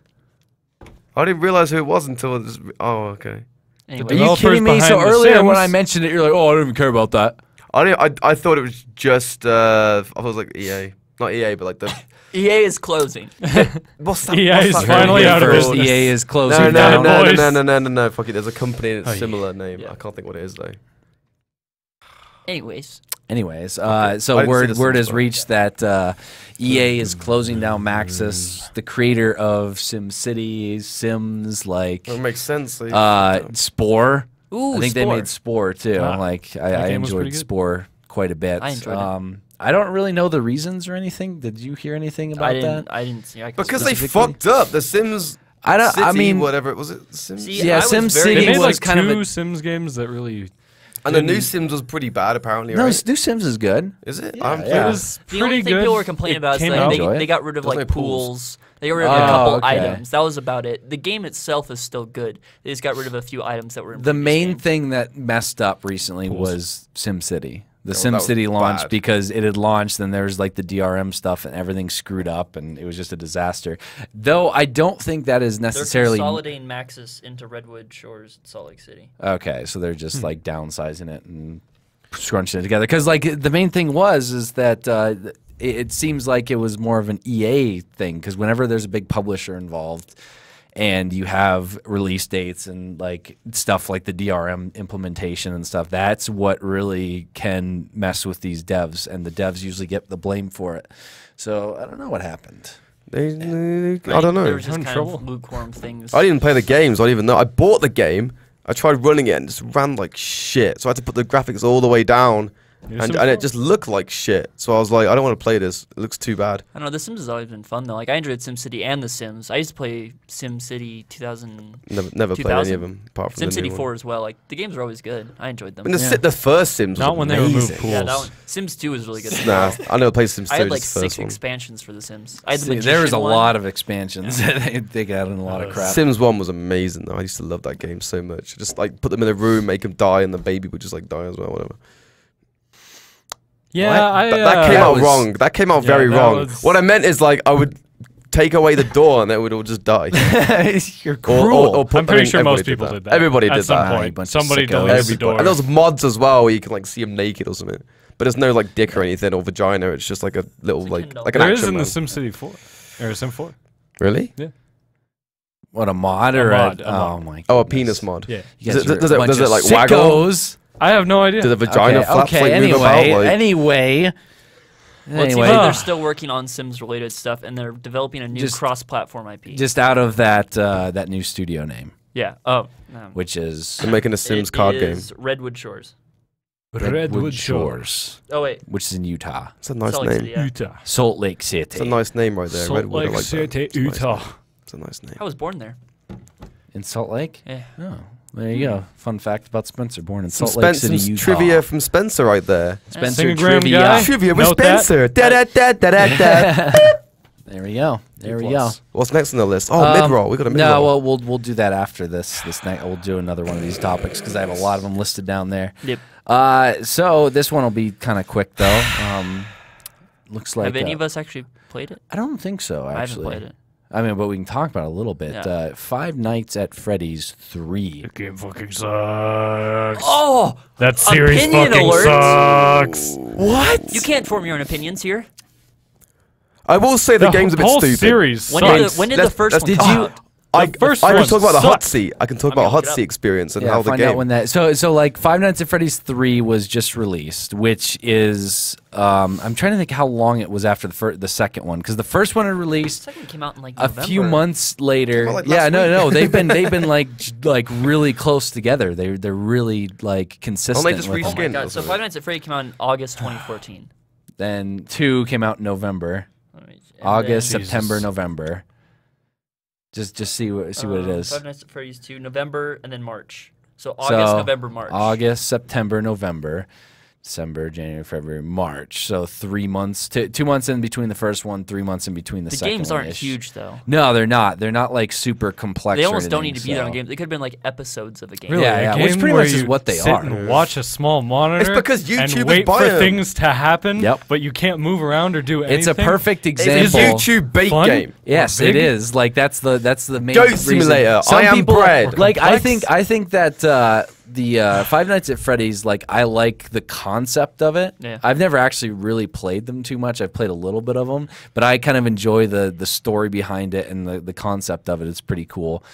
I didn't realize who it was until it just, oh, okay. Are Anyway, you Developers kidding me? So behind The earlier when Sims. I mentioned it, you're like, "Oh, I don't even care about that." I thought it was just I was like EA, not EA, but like the EA is closing. what's that? EA what's is that finally company out of called? business. EA is closing No, down. boys. no. Fuck it. There's a company and it's Oh, a yeah. similar name. Yeah. I can't think what it is though. Anyways, Anyways, so I didn't see word the word Sims has one. reached that EA is closing down Maxis, the creator of SimCity, Sims, like That makes sense. So Spore. ooh, I think they made Spore too. Ah, Like I that game was enjoyed pretty good. Spore quite a bit. I enjoyed it. I don't really know the reasons or anything. Did you hear anything about I didn't. that? I didn't see. I can because they specifically- fucked up the Sims. I don't. City, I mean, whatever it was. It Sims. See, Yeah, I was SimCity very- They made was like kind of two a- Sims games that really. And the new didn't- Sims was pretty bad apparently. no, Right? New Sims is good. Is it? Yeah, I'm yeah. It playing was The only pretty thing good. people were complaining It about is came that out. Enjoy it. they got rid of There's like no pools. pools. They got rid of Oh, a couple okay. items. That was about it. The game itself is still good. They just got rid of a few items that were in The previous main games. thing that messed up recently Pools. was SimCity. The Oh, that was SimCity launched bad. because it had launched, and there was like the DRM stuff, and everything screwed up, and it was just a disaster. Though I don't think that is They're necessarily consolidating Maxis into Redwood Shores, Salt Lake City. okay. So they're just like downsizing it and scrunching it together. Because like the main thing is that it seems like it was more of an EA thing. Because whenever there's a big publisher involved, and you have release dates and like stuff like the DRM implementation and stuff, that's what really can mess with these devs, and the devs usually get the blame for it. So I don't know what happened. I don't There know. was just in kind trouble. of lukewarm things. I didn't play the games. I didn't even know. I bought the game. I tried running it and it just ran like shit. So I had to put the graphics all the way down, and it just looked like shit. So I was like, I don't want to play this. It looks too bad. I don't know. The Sims has always been fun though. Like I enjoyed SimCity and The Sims. I used to play SimCity 2000, Never played any 2000? of them apart from the SimCity new one. 4 as well. Like the games were always good. I enjoyed them. I mean, the first Sims Not was when they amazing. removed pools. Yeah, that one. Sims 2 was really good. as Nah, well. I never played Sims 2. I had like just the 6 first one. expansions for The Sims. I had the See, there was a Magician one. lot of expansions. they got in a lot of crap. Sims 1 was amazing though. I used to love that game so much. Just like put them in a room, make them die, and the baby would just like die as well. Whatever. Yeah, What? That came that out was- wrong. That came out Yeah, very that wrong. was- What I meant is like I would take away the door and it would all just die. You're Or cruel. put- I'm pretty I mean, sure most everybody people did that. Everybody At did some that. you point. bunch of Somebody sickos. deletes the door. And there was mods as well where you can like see him naked or something. But there's no like dick or anything or vagina. It's just like a little It's a like Kindle. like an There is action in man. the SimCity 4 or Sim 4. Really? What, a mod A or mod, a oh mod. my goodness. Oh, a penis mod. Yeah, You guys Does it- are does a it- bunch does it, of like, waggle? sickos. I have no idea. Did the vagina Okay, flaps like anyway, move about? Like, anyway. Well, it seems Anyway, like they're still working on Sims related stuff, and they're developing a new Just- cross-platform IP. just out of that new studio name, yeah. Oh. which is they're making a Sims card game. Redwood Shores. Redwood Shores. Oh wait. which is in Utah, It's a nice Salt Lake name. City, yeah. Utah. Salt Lake City. It's a nice name right there. Salt Redwood. I Lake like that. City, It's a nice Utah. name. It's a nice name. I was born there. In Salt Lake. Yeah. Oh, there you go. Fun fact about Spencer, born in Some Salt Lake City, Some Utah. trivia from Spencer right there. Spencer Singagram trivia. guy. Trivia with Note that. Spencer. Da da da da da da. There we go. There we go. Plus. What's next on the list? Oh, mid-roll. We got a mid-roll. No, well, we'll do that after this. This night, we'll do another one of these topics because I have a lot of them listed down there. Yep. So this one will be kind of quick though. Looks like. Have any of us actually played it? I don't think so. Actually, I haven't played it. I mean, but we can talk about it a little bit. Yeah. Five Nights at Freddy's 3. The game fucking sucks. Oh, That series opinion fucking alert. sucks. What? you can't form your own opinions here. I will say the game's a bit whole stupid. series When sucks. did the first one did come you? out? I first can one talk about the hot sucks. seat. I can talk I'm gonna about hot look it up. seat experience and Yeah, how the find game. out when that. So like Five Nights at Freddy's 3 was just released, which is I'm trying to think how long it was after the second one because the first one had released Second came out in like a November. few months later. Well, like Yeah, last no, week. they've been like really close together. They're really like consistent. Well, they just with Oh them. my Skin god! or So something. Five Nights at Freddy came out in August 2014. Then 2 came out in November, And August, then, Jesus. September, November. Just see what it is. Five Nights at Freddy's 2, November, and then March. So August, So, November, March. August, September, November, December, January, February, March. So 3 months, 2 months in between the first one, 3 months in between the The second games aren't one-ish. huge though. No, they're not. They're not like super complex. They or almost don't anything, need to be there on so- games. They could have been like episodes of a game. Really, Yeah, a yeah, which game pretty where much is you what they sit are. and watch a small monitor. because and YouTubers wait buy for 'em. things to happen. Yep. But you can't move around or do anything. It's a perfect It's example. a YouTube bait Fun? game. Yes, Or it big? is. Like that's the main Goat reason. Simulator, Some I Am people, Bread. Like I Complex? think that the Five Nights at Freddy's, like I like the concept of it. Yeah. I've never actually really played them too much. I've played a little bit of them, but I kind of enjoy the story behind it and the concept of it. It's pretty cool.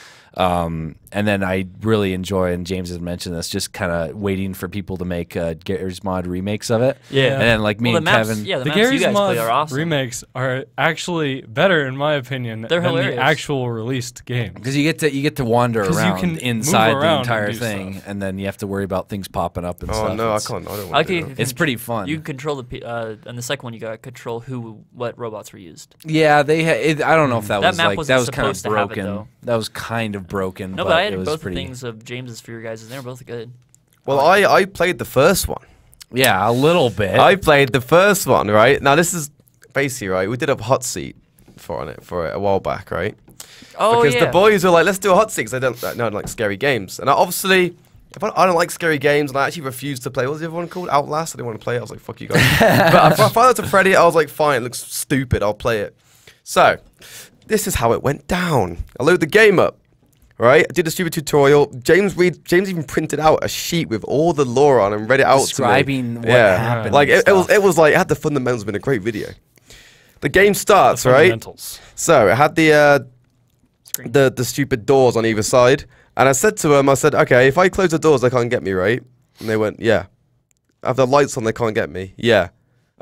And then I really enjoy, and James has mentioned this, just kind of waiting for people to make Garry's Mod remakes of it. Yeah. And then like me Well, the and maps, Kevin. yeah, the The maps you Garry's guys Mod play are awesome. remakes are actually better, in my opinion, They're than hilarious. the actual released game. Because you get to wander 'Cause you around can move inside around the and entire do thing, stuff. and then you have to worry about things popping up and Oh stuff. no, I It's- can't. I don't want to do that. It's pretty fun. You can control and the second one you got to control what robots were used. Yeah, I don't know if that, That was map like wasn't that was kind of supposed to have it, broken. though. That was kind of broken. No, but I it had was both pretty. things of James's for your guys, and they were both good. Well, I played the first one. Yeah, a little bit. I played the first one, right? Now this is basically right. We did a hot seat for it a while back, right? Oh Because yeah. the boys were like, "Let's do a hot seat." 'Cause they don't like scary games, and obviously, if I don't like scary games, and I actually refused to play. What was the other one called? Outlast. I didn't want to play it. I was like, "Fuck you guys." But if I found out to Freddy, I was like, "Fine, it looks stupid. I'll play it." So, this is how it went down. I load the game up. Right, I did a stupid tutorial. James even printed out a sheet with all the lore on and read it out Describing to me. what happened Like and it was like it had the fundamentals of a great video. The game starts right. Fundamentals. So it had the Screen. the stupid doors on either side, and I said to them, I said, okay, if I close the doors, they can't get me, right? And they went, yeah. I have the lights on, they can't get me. Yeah.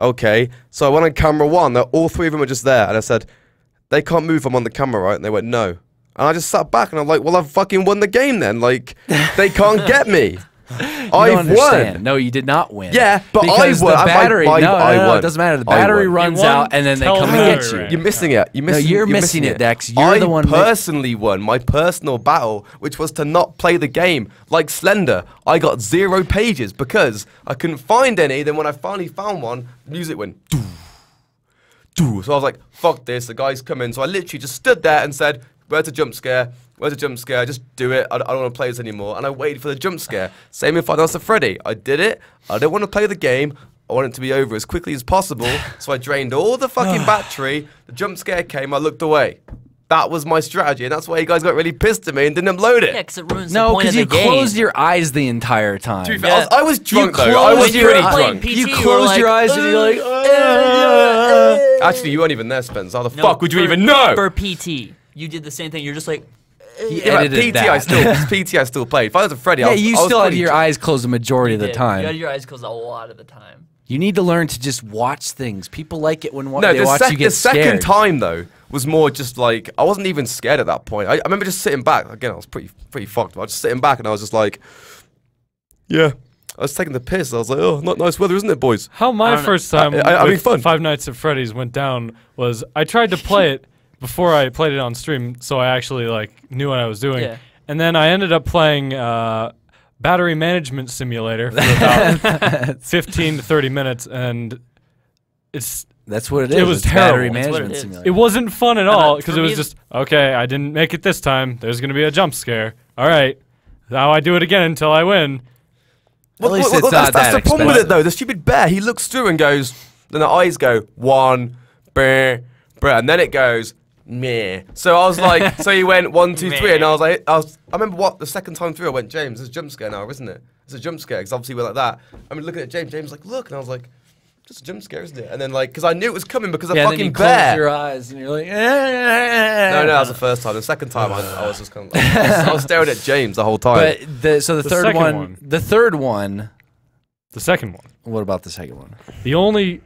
Okay. So I went on camera one. All three of them are just there, and I said, they can't move. I'm on the camera, right? And they went, no. And I just sat back and I'm like, well, I've fucking won the game then. Like, they can't get me. I've won. No, you did not win. Yeah, but because I won. the battery. I no, won. it doesn't matter. The I battery won. runs You won, out, and then they tell come me and get that, you. right? You're missing it. You're missing. you're you're missing it, Dex. You're I the one. personally won my personal battle, which was to not play the game. Like Slender, I got 0 pages because I couldn't find any. Then when I finally found one, music went. Doo, doo. So I was like, "Fuck this!" The guy's coming. So I literally just stood there and said, "Where's the jump scare? Where's the jump scare? Just do it. I don't want to play this anymore." And I waited for the jump scare. Same with Five Nights at Freddy. I did it. I don't want to play the game. I want it to be over as quickly as possible. So I drained all the fucking battery. The jump scare came. I looked away. That was my strategy, and that's why you guys got really pissed at me and didn't upload it. Yeah, because it ruins No, the point because of you the game. closed your eyes the entire time. To be fair, I was drunk though. I closed was your pretty eyes. drunk. PT, You you were closed like, your eyes and you're like, Actually, you weren't even there, Spence. How the No, fuck would you for- even know? For PT, you did the same thing. You're just like, He Yeah, but edited PT, I that. still played. If I was a Freddy, Yeah, I was, you I was still had pretty your drunk. eyes closed the majority of the you had time. your eyes closed a lot of the time. You need to learn to just watch things. People like it when No, they watch you the get second scared. time though was more just like I wasn't even scared at that point. I remember just sitting back. Again, I was pretty fucked. But I was just sitting back and I was just like, yeah. I was taking the piss. I was like, oh, not nice weather, isn't it, boys? How I my don't know. first time I mean, with fun. Five Nights at Freddy's went down was I tried to play it before I played it on stream, so I actually like knew what I was doing. Yeah. And then I ended up playing Battery Management Simulator for about 15 to 30 minutes, and it's That's what it is. It was It's battery terrible. That's what management it is. simulator. It wasn't fun at all because for it was me- just okay. I didn't make it this time. There's gonna be a jump scare. All right, now I do it again until I win. At least it's that's not that the problem with expensive. it, though. The stupid bear, he looks through and goes, then the eyes go, 1, brr, brr, and then it goes, meh. So I was like, so he went 1, 2, 3, and I was like, I remember what, the second time through, I went, James, there's a jump scare now, isn't it? It's a jump scare, because obviously we're like that. I mean, looking at James was like, look, and I was like, just a jump scare, isn't it? And then, like, because I knew it was coming because of Yeah, and then fucking you close bear. your eyes and you're like, No, that was the first time. The second time, I was just kind of, I was staring at James the whole time. But the third second one, one. the third one. The second one. What about the second one? It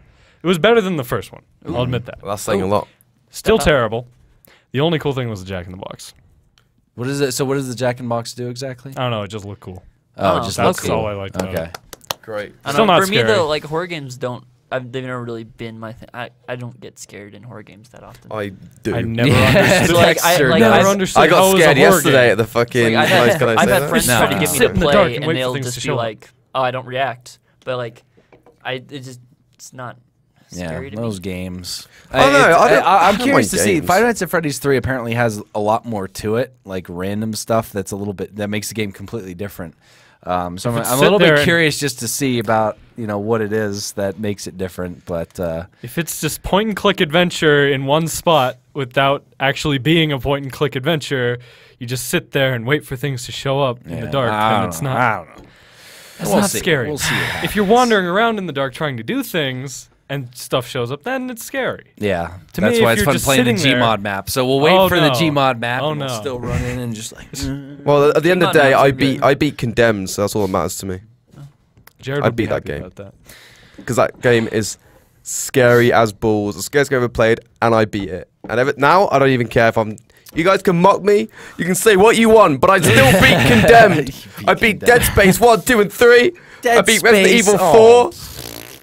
was better than the first one. I'll admit that. That's saying a lot. Still terrible. The only cool thing was the Jack in the Box. What is it? So what does the Jack in the Box do exactly? I don't know. It just looked cool. Oh, Oh, just That's looks cool. all I liked about Okay. it. Great. I Still don't know, not for me scary. though, like horror games they've never really been my thing. I don't get scared in horror games that often. I do. I never Yeah. understood. Like, I- like, never I've- understood I got how it was a scared horror yesterday game. at the fucking. Like, can I I've say had that? friends No. try to get me Sit to in the dark play, and and wait for they'll things to just be show up. like, "Oh, I don't react," but like, it's not scary to those me. games. Oh, no, I'm I don't curious to mind see. games. Five Nights at Freddy's 3 apparently has a lot more to it, like random stuff that's a little bit that makes the game completely different. So I'm it's a sit little there bit and- curious just to see about what it is that makes it different. But If it's just point and click adventure in one spot without actually being a point and click adventure, you just sit there and wait for things to show up in the dark, then it's not. I don't know. It's We'll not see. scary. We'll see what If you're wandering around in the dark trying to do things and stuff shows up, then it's scary. Yeah, To that's me, why if it's you're fun just playing the sitting there- Gmod map. So we'll wait Oh, for the no. Gmod map, Oh, and we'll no. still run in and just like. Well, at the end of the Come on, day, man, I it's good. beat Condemned, so that's all that matters to me. Jared I would be beat that happy game. about that. Because that game is scary as balls. The scariest game I've ever played, and I beat it. And now, I don't even care if I'm. You guys can mock me. You can say what you want, but I still beat Condemned. I beat Dead Space 1, 2, and 3. I Dead beat Resident Space, Evil 4.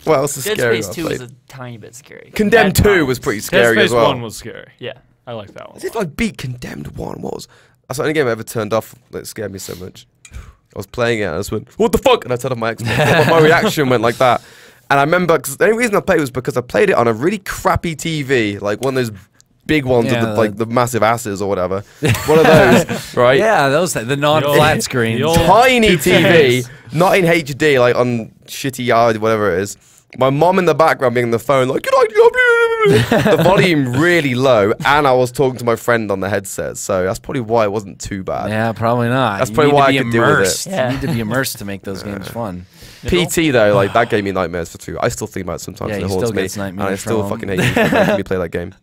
What else is Dead scary? Space I 2 played? is a tiny bit scary. Condemned At 2 times. was pretty Dead scary Space as well. 1 was scary. Yeah. I like that one. As if I beat Condemned 1. What was? That's the only game I ever turned off that scared me so much. I was playing it and I just went, what the fuck? And I turned off my Xbox. My reaction went like that. And I remember, because the only reason I played it was because I played it on a really crappy TV, like one of those big ones Yeah, with like the massive asses or whatever. One of those, right? Yeah, the non-flat old- screen. the old- Tiny TV, 2Ks. not in HD, like on shitty yard, whatever it is. My mom in the background being on the phone, like, "Can I the volume really low, and I was talking to my friend on the headset, so that's probably why it wasn't too bad. Yeah, probably not. That's You probably need to why I be could deal with it. immersed. Yeah. You need to be immersed to make those games fun. PT though, like that gave me nightmares for 2. I still think about it sometimes. Yeah, and it he haunts still me, gets and I nightmares still from fucking him. hate you for making me play that game.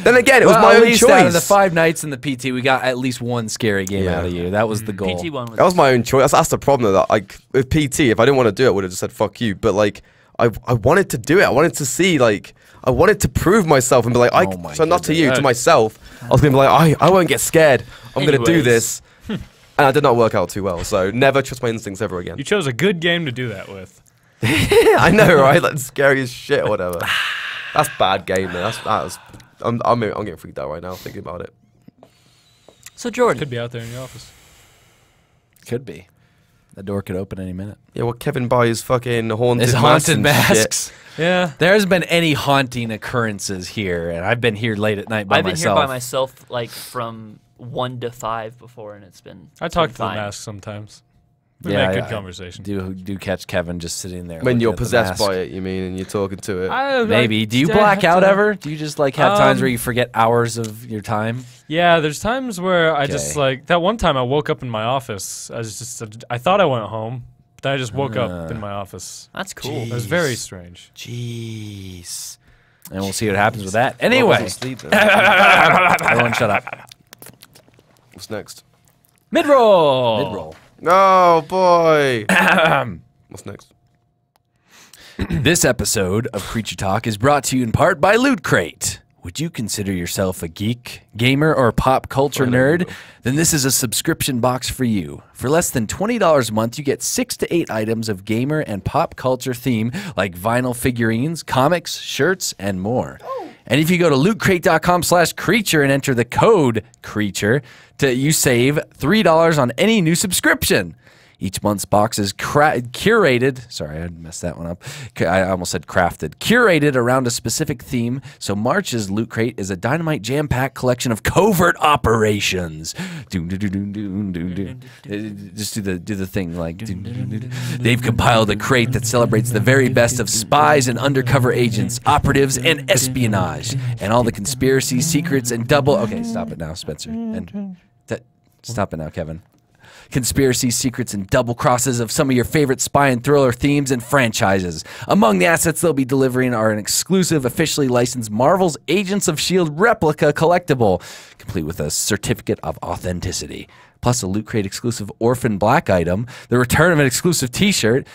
Then again, it was Well, my at own least choice. out of the 5 nights in the PT, we got at least one scary game Yeah. out of you. That was the goal. PT1 was. That was my own choice. That's the problem. That like with PT, if I didn't want to do it, I would have just said fuck you. But like, I wanted to do it. I wanted to see like. I wanted to prove myself and be like, Oh my so not to you, goodness. to myself. I was gonna be like, I won't get scared. I'm gonna do Anyways. this, and I did not work out too well. So never trust my instincts ever again. You chose a good game to do that with. I know, right? Like scary as shit or whatever. That's bad game, man. I'm getting freaked out right now thinking about it. So Jordan, Could be out there in the office. Could be. The door could open any minute. Yeah, well, Kevin buys fucking haunted There's masks haunted and masks. shit. Yeah. There hasn't been any haunting occurrences here, and I've been here late at night by I've been myself. here by myself like from 1 to 5 before, and it's been. I it's talk been to the fine. mask sometimes. We Yeah, make good I- conversation. Do catch Kevin just sitting there When looking you're at the possessed mask. by it, you mean, and you're talking to it. Maybe. Do you I black have out to- ever? Do you just like have times where Um, you forget hours of your time? Yeah, there's times where I just Okay. like that one time I woke up in my office. I thought I went home, but then I just woke up in my office. That's cool. It was very strange. Jeez. And we'll see what happens with that. Anyway, Sleep then. everyone shut up. What's next? Mid-roll. Mid-roll. Oh boy. What's next? This episode of Creature Talk is brought to you in part by Loot Crate. Would you consider yourself a geek, gamer, or pop culture nerd? Then this is a subscription box for you. For less than $20 a month, you get 6 to 8 items of gamer and pop culture theme, like vinyl figurines, comics, shirts, and more. And if you go to lootcrate.com/creature and enter the code CREATURE, you save $3 on any new subscription. Each month's box is curated. Sorry, I messed that one up. I almost said crafted. Curated around a specific theme. So March's Loot Crate is a dynamite jam-packed collection of covert operations. Just do the thing like. They've compiled a crate that celebrates the very best of spies and undercover agents, operatives and espionage, and all the conspiracies, secrets, and double. Okay, stop it now, Spencer. And stop it now, Kevin. Conspiracies, secrets, and double crosses of some of your favorite spy and thriller themes and franchises. Among the assets they'll be delivering are an exclusive, officially licensed Marvel's Agents of S.H.I.E.L.D. replica collectible, complete with a certificate of authenticity, plus a Loot Crate exclusive Orphan Black item, the return of an exclusive t-shirt,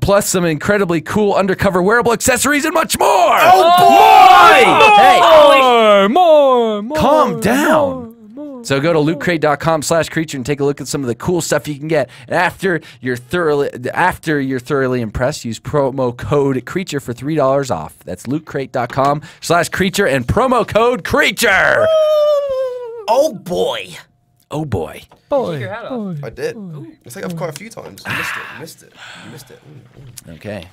plus some incredibly cool undercover wearable accessories and much more! Oh boy! More! Calm down! So go to lootcrate.com/creature and take a look at some of the cool stuff you can get. And after you're thoroughly impressed, use promo code creature for $3 off. That's lootcrate.com/creature and promo code creature. Oh boy. Oh boy. Take your hat off. I did. It's like I've quite a few times. You missed it. Okay.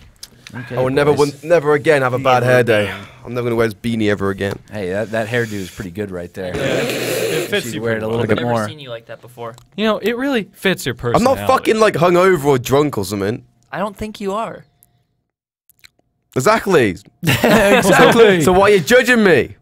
I will never again have a bad hair day. I'm never gonna wear this beanie ever again. Hey, that hairdo is pretty good right there. It fits you. Wear it a little I've bit never more. seen you like that before. You know, it really fits your I'm personality. not fucking like hungover or drunk or something. I don't think you are. Exactly. Exactly. So why are you judging me?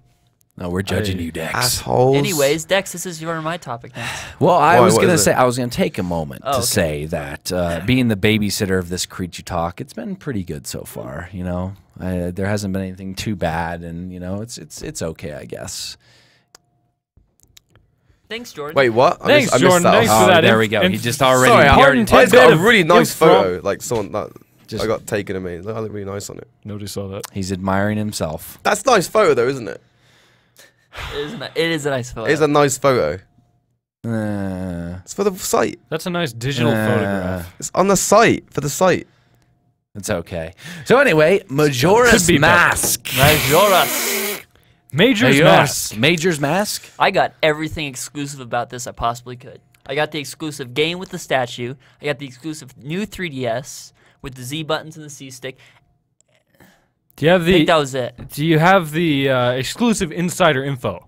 No, we're judging you, Dex. Assholes. Anyways, Dex, this is my topic next. Well, I Why, was what gonna is say it? I was gonna take a moment to okay. say that being the babysitter of this Creature Talk, it's been pretty good so far. You know, there hasn't been anything too bad, and you know, it's okay, I guess. Thanks, Jordan. Wait, what? Thanks, I missed Jordan. that. Thanks Oh, for that. there we go. He just already. Sorry, he I already Important I just got a tidbit really of nice info. photo. Like someone that Just- I got taken of me. I look really nice on it. Nobody saw that. He's admiring himself. That's a nice photo though, isn't it? It is a nice photo. It is a nice photo. Uh, It's for the site. That's a nice digital photograph. It's on the site for the site. it's okay. So anyway, Majora's Could be better. Mask. Majora's. Major's Mask. Major's Mask. I got everything exclusive about this I possibly could. I got the exclusive game with the statue. I got the exclusive new 3DS with the Z buttons and the C stick. Do you have I think the that was it. Do you have the exclusive insider info?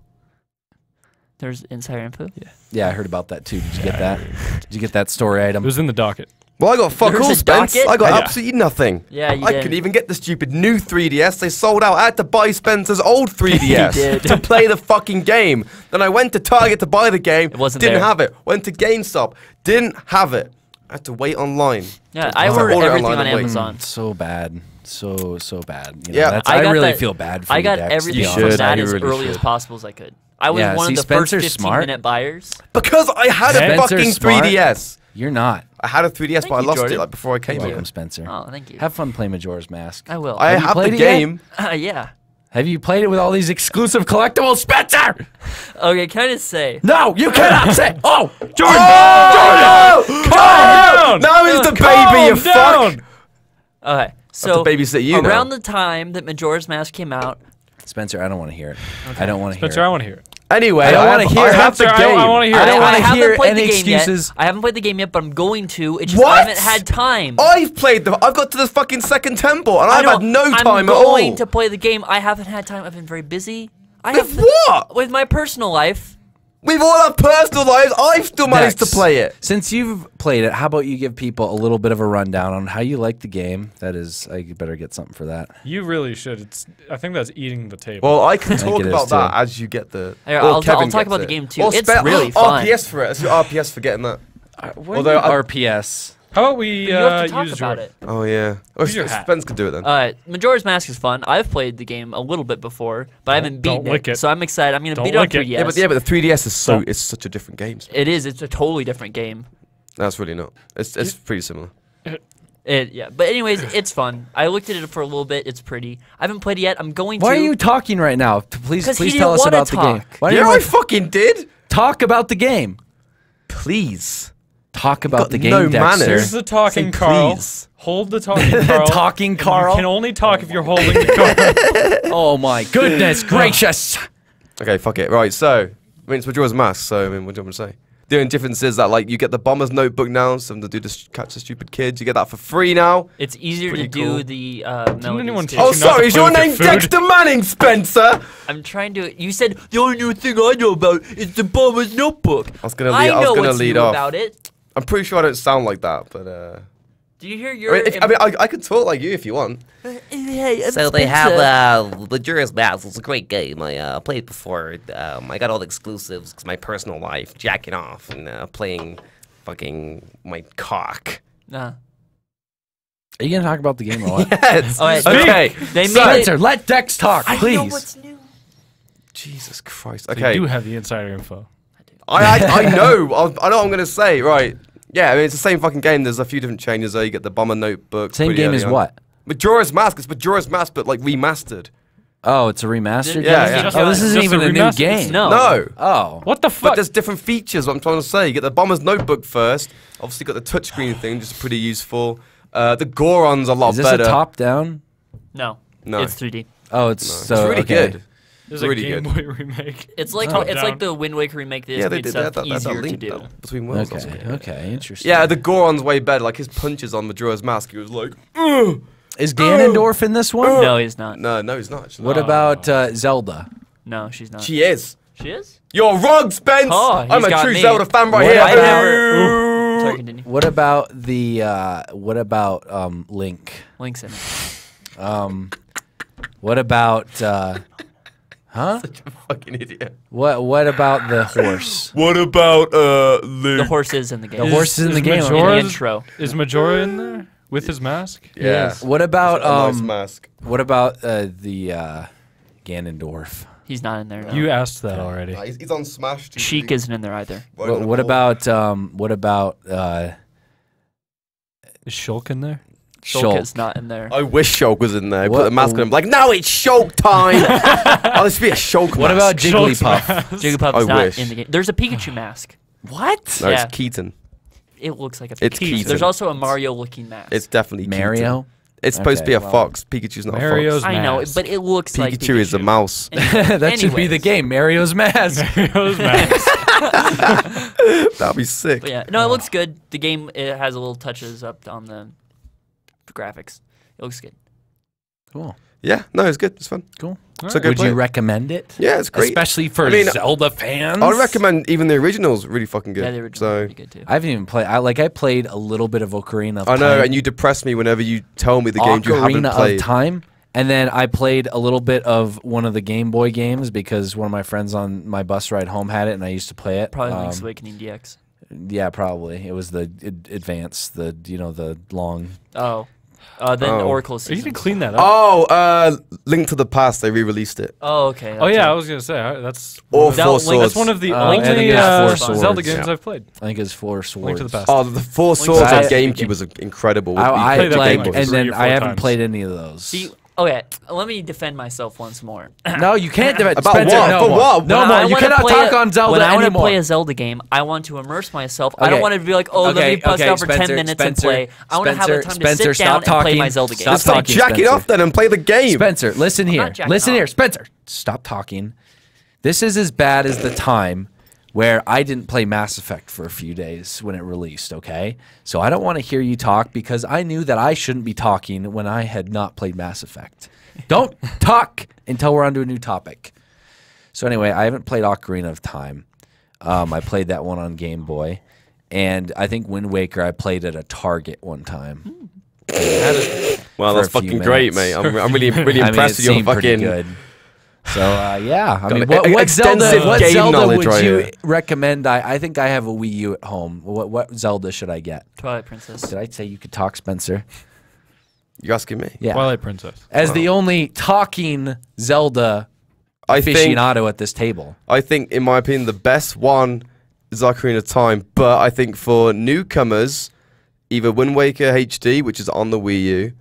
There's insider info. Yeah, I heard about that too. Did you get that? Did you get that story It item? was in the docket. Well, I got fuck There's all, a Spence. docket? I got Yeah. absolutely nothing. Yeah, you I did. couldn't even get the stupid new 3DS. They sold out. I had to buy Spencer's old 3DS did. to play the fucking game. Then I went to Target to buy the game. It wasn't Didn't there. have it. Went to GameStop. Didn't have it. I had to wait online. Yeah, To I ordered order it everything online on and wait. Amazon. So bad. So bad. You know, Yeah. that's, I I got really that- feel bad for I you, got Dex, to everything be You from honest. should. that You as really early as should. possible as I could. I was Yeah, one see, of the first Spencer's smart. 15-minute buyers. Because I had a Spencer's fucking smart. 3DS. You're not. I had a 3DS, Thank but I you, lost Jordan. it like before I came Welcome, here. Spencer. Oh, thank you. Have fun playing Majora's Mask. I will. I you have played the it yet? game. Yeah. Have you played it with all these exclusive collectibles, Spencer? Okay, can I just say? No, you cannot say. Oh, Jordan! Oh! Calm down! Now he's the Calm baby, you down! fuck! Okay, so to babysit you now. around the time that Majora's Mask came out, Spencer, I don't want to hear it. I don't want to hear Spencer, I it. want to hear it. Anyway, I don't wanna hear I it. have the Spencer, game. I want to hear I it. don't wanna haven't hear played any the game excuses. yet. I haven't played the game yet, but I'm going to. It's just What? I haven't had time. I've played the. I've got to the fucking second temple, and I I've know, had no I'm time at all. going to play the game. I haven't had time. I've been very busy. With what? With my personal life. We've all had personal lives. I've still managed to Dex, play it. Since you've played it, how about you give people a little bit of a rundown on how you like the game? That is, I better get something for that. You really should. I think that's eating the table. Well, I can think talk it is about that too. as you get the. Here, or I'll Kevin talk gets about the it. game too. Or It's spe- really fun. RPS for it. Let's do RPS for getting that. What Although I- RPS? How about we You have to talk use about Jordan? it. Oh yeah. Or Use your hat. Spence could do it then. Majora's Mask is fun. I've played the game a little bit before, but I haven't Don't beaten lick it. So I'm excited. I'm going to Don't beat it on lick it. 3DS. yeah, but the 3DS is so. Don't. It's such a different game. It is. It's a totally different game. That's really not. It's pretty similar. Yeah. But anyways, it's fun. I looked at it for a little bit. It's pretty. I haven't played it yet. I'm going Why to. are you talking right now? Please 'Cause he tell didn't us wanna about the game. talk. Why do Yeah, you I want fucking did. talk about the game? Please. Talk about got the game, no Dexter. manners. Here's the talking Say Carl. please. Hold the talking Carl. Talking And Carl. You can only talk if you're holding the Carl. Oh my goodness gracious! Okay, fuck it. Right, so I mean, it's Majora's Mask. So I mean, what do you want me to say? The only difference is that like you get the Bomber's Notebook now, something to do to catch the stupid kids. You get that for free now. It's easier to Pretty do cool. the anyone melodies. teach Oh, you not to sorry, is play your with your name food? Dexter Manning, Spencer? I'm trying to. You said the only new thing I know about is the Bomber's Notebook. I was gonna lead new off. about it. I'm pretty sure I don't sound like that, but Do you hear your? I could talk like you if you want. Hey, So they have the Majora's Mask. It's a great game. I played it before. I got all the exclusives because my personal life, jacking off and playing fucking my cock. Nah. Are you gonna talk about the game or what? Yes. All right, Okay. They made Spencer, it. let Dex talk, I please. know what's new. Jesus Christ. So Okay. you do have the insider info. I know. I know what I'm gonna say. Right. Yeah. I mean, it's the same fucking game. There's a few different changes. Though you get the Bomber Notebook. Same pretty game early as on. what? Majora's Mask. It's Majora's Mask, but like remastered. Oh, it's a remastered Yeah, game? yeah. Oh, this isn't Just even a a new remastered- game. No. No. Oh. What the But fuck? there's different features. What I'm trying to say. You get the Bomber's Notebook first. Obviously, got the touchscreen thing, just pretty useful. The Goron's a lot Is this better. a top-down? No. No. It's 3D. Oh, it's No. so it's really okay. good. There's really a Game good. Boy remake. It's like Oh. it's like the Wind Waker remake. They Yeah, just they made did stuff that easier to link do. between worlds. That's Okay, good. okay, interesting. Yeah, the Goron's way better. Like his punches on Majora's Mask, he was like, ugh. Is Ganondorf in this one? No, he's not. No, he's not. Actually. What about Zelda? No, she's not. She is. She is? You're wrong, Spence. Oh, he's I'm a got true me. Zelda fan right What here. I've about- never. Sorry, continue. What about the Link? Link's in it. What about huh? Such a fucking idiot. What about the horse? What about The Link? horse is in the game. The horse is in the game. in the Majora's- intro. Is Majora in there with his mask? Yeah. What about Nice mask. what about the Ganondorf? He's not in there. No. You asked that already. He's on Smash. too. Sheik isn't in there either. What about Is Shulk in there? Shulk is not in there. I wish Shulk was in there. Put What- the mask on him. Like, no, it's Shulk time. Oh, this should be a Shulk What mask. about Jigglypuff? Jigglypuff's I not wish. in the game. There's a Pikachu mask. What? No, Yeah. it's Keaton. It looks like a It's Pikachu. Keaton. There's also a Mario-looking mask. It's definitely Mario? Keaton. It's supposed to be a Okay, well. fox. Pikachu's not Mario's a I know, mask. but it looks fox. like Pikachu is a mouse. That should be the Anyways. game. Mario's Mask. Mario's mask. That'd be sick. But yeah, no, it looks good. The game it has a little touches up on the graphics. It looks good. Cool. Yeah, no, it's good. It's fun. Cool. So go Would play you it. recommend it? Yeah, it's great. Especially for I mean, Zelda fans. I would recommend even the original's really fucking good. Yeah, the original so pretty good too. I haven't even played. I played a little bit of Ocarina of I Time. know, and you depress me whenever you tell me the games you haven't Ocarina played. of Time. And then I played a little bit of one of the Game Boy games because one of my friends on my bus ride home had it, and I used to play it. Probably Link's Awakening DX. Yeah, probably. It was the advance, the long. Oh. Then Oh. Oracle Are you Seasons. gonna clean that up? Oh, Link to the Past. They re-released it. Oh, okay. Oh that's yeah, it. I was gonna say that's Or That Four Link- Swords. that's one of the I think only it's Four Swords. Zelda games Yeah. I've played. I think it's Four Swords. Link to the Past. Oh, the Four Link's Swords on Past. GameCube was incredible. I played that like, game like and 3 then or 4 I haven't times. played any of those. See, okay, let me defend myself once more. No, you can't defend About Spencer, what? No For more. what? No When more. I You wanna cannot play talk a- on Zelda When I want to anymore. play a Zelda game, I want to immerse myself. I don't Okay. want to be like, oh, let me bust Okay, out for 10 Spencer, minutes Spencer, and play. I want to have the time Spencer, to sit down stop and play my talking. Zelda game. Stop Just like talking, jack it Spencer. off then and play the game. Spencer, listen here. not jacking Listen here. off. Spencer, stop talking. This is as bad as the time where I didn't play Mass Effect for a few days when it released, okay? So I don't want to hear you talk because I knew that I shouldn't be talking when I had not played Mass Effect. Don't talk until we're on to a new topic. So anyway, I haven't played Ocarina of Time. I played that one on Game Boy. And I think Wind Waker I played at a Target one time. Well, for that's a few fucking great, mate. minutes. I'm really I mean, impressed it with your seemed pretty fucking. good. So yeah, I mean, Got what extensive Zelda? What game Zelda knowledge would right you here. recommend? I think I have a Wii U at home. What Zelda should I get? Twilight Princess. Did I say you could talk, Spencer? You're asking me. Yeah. Twilight Princess. As the only talking Zelda I think, aficionado at this table. in my opinion, the best one is Ocarina of Time. But I think for newcomers, either Wind Waker HD, which is on the Wii U,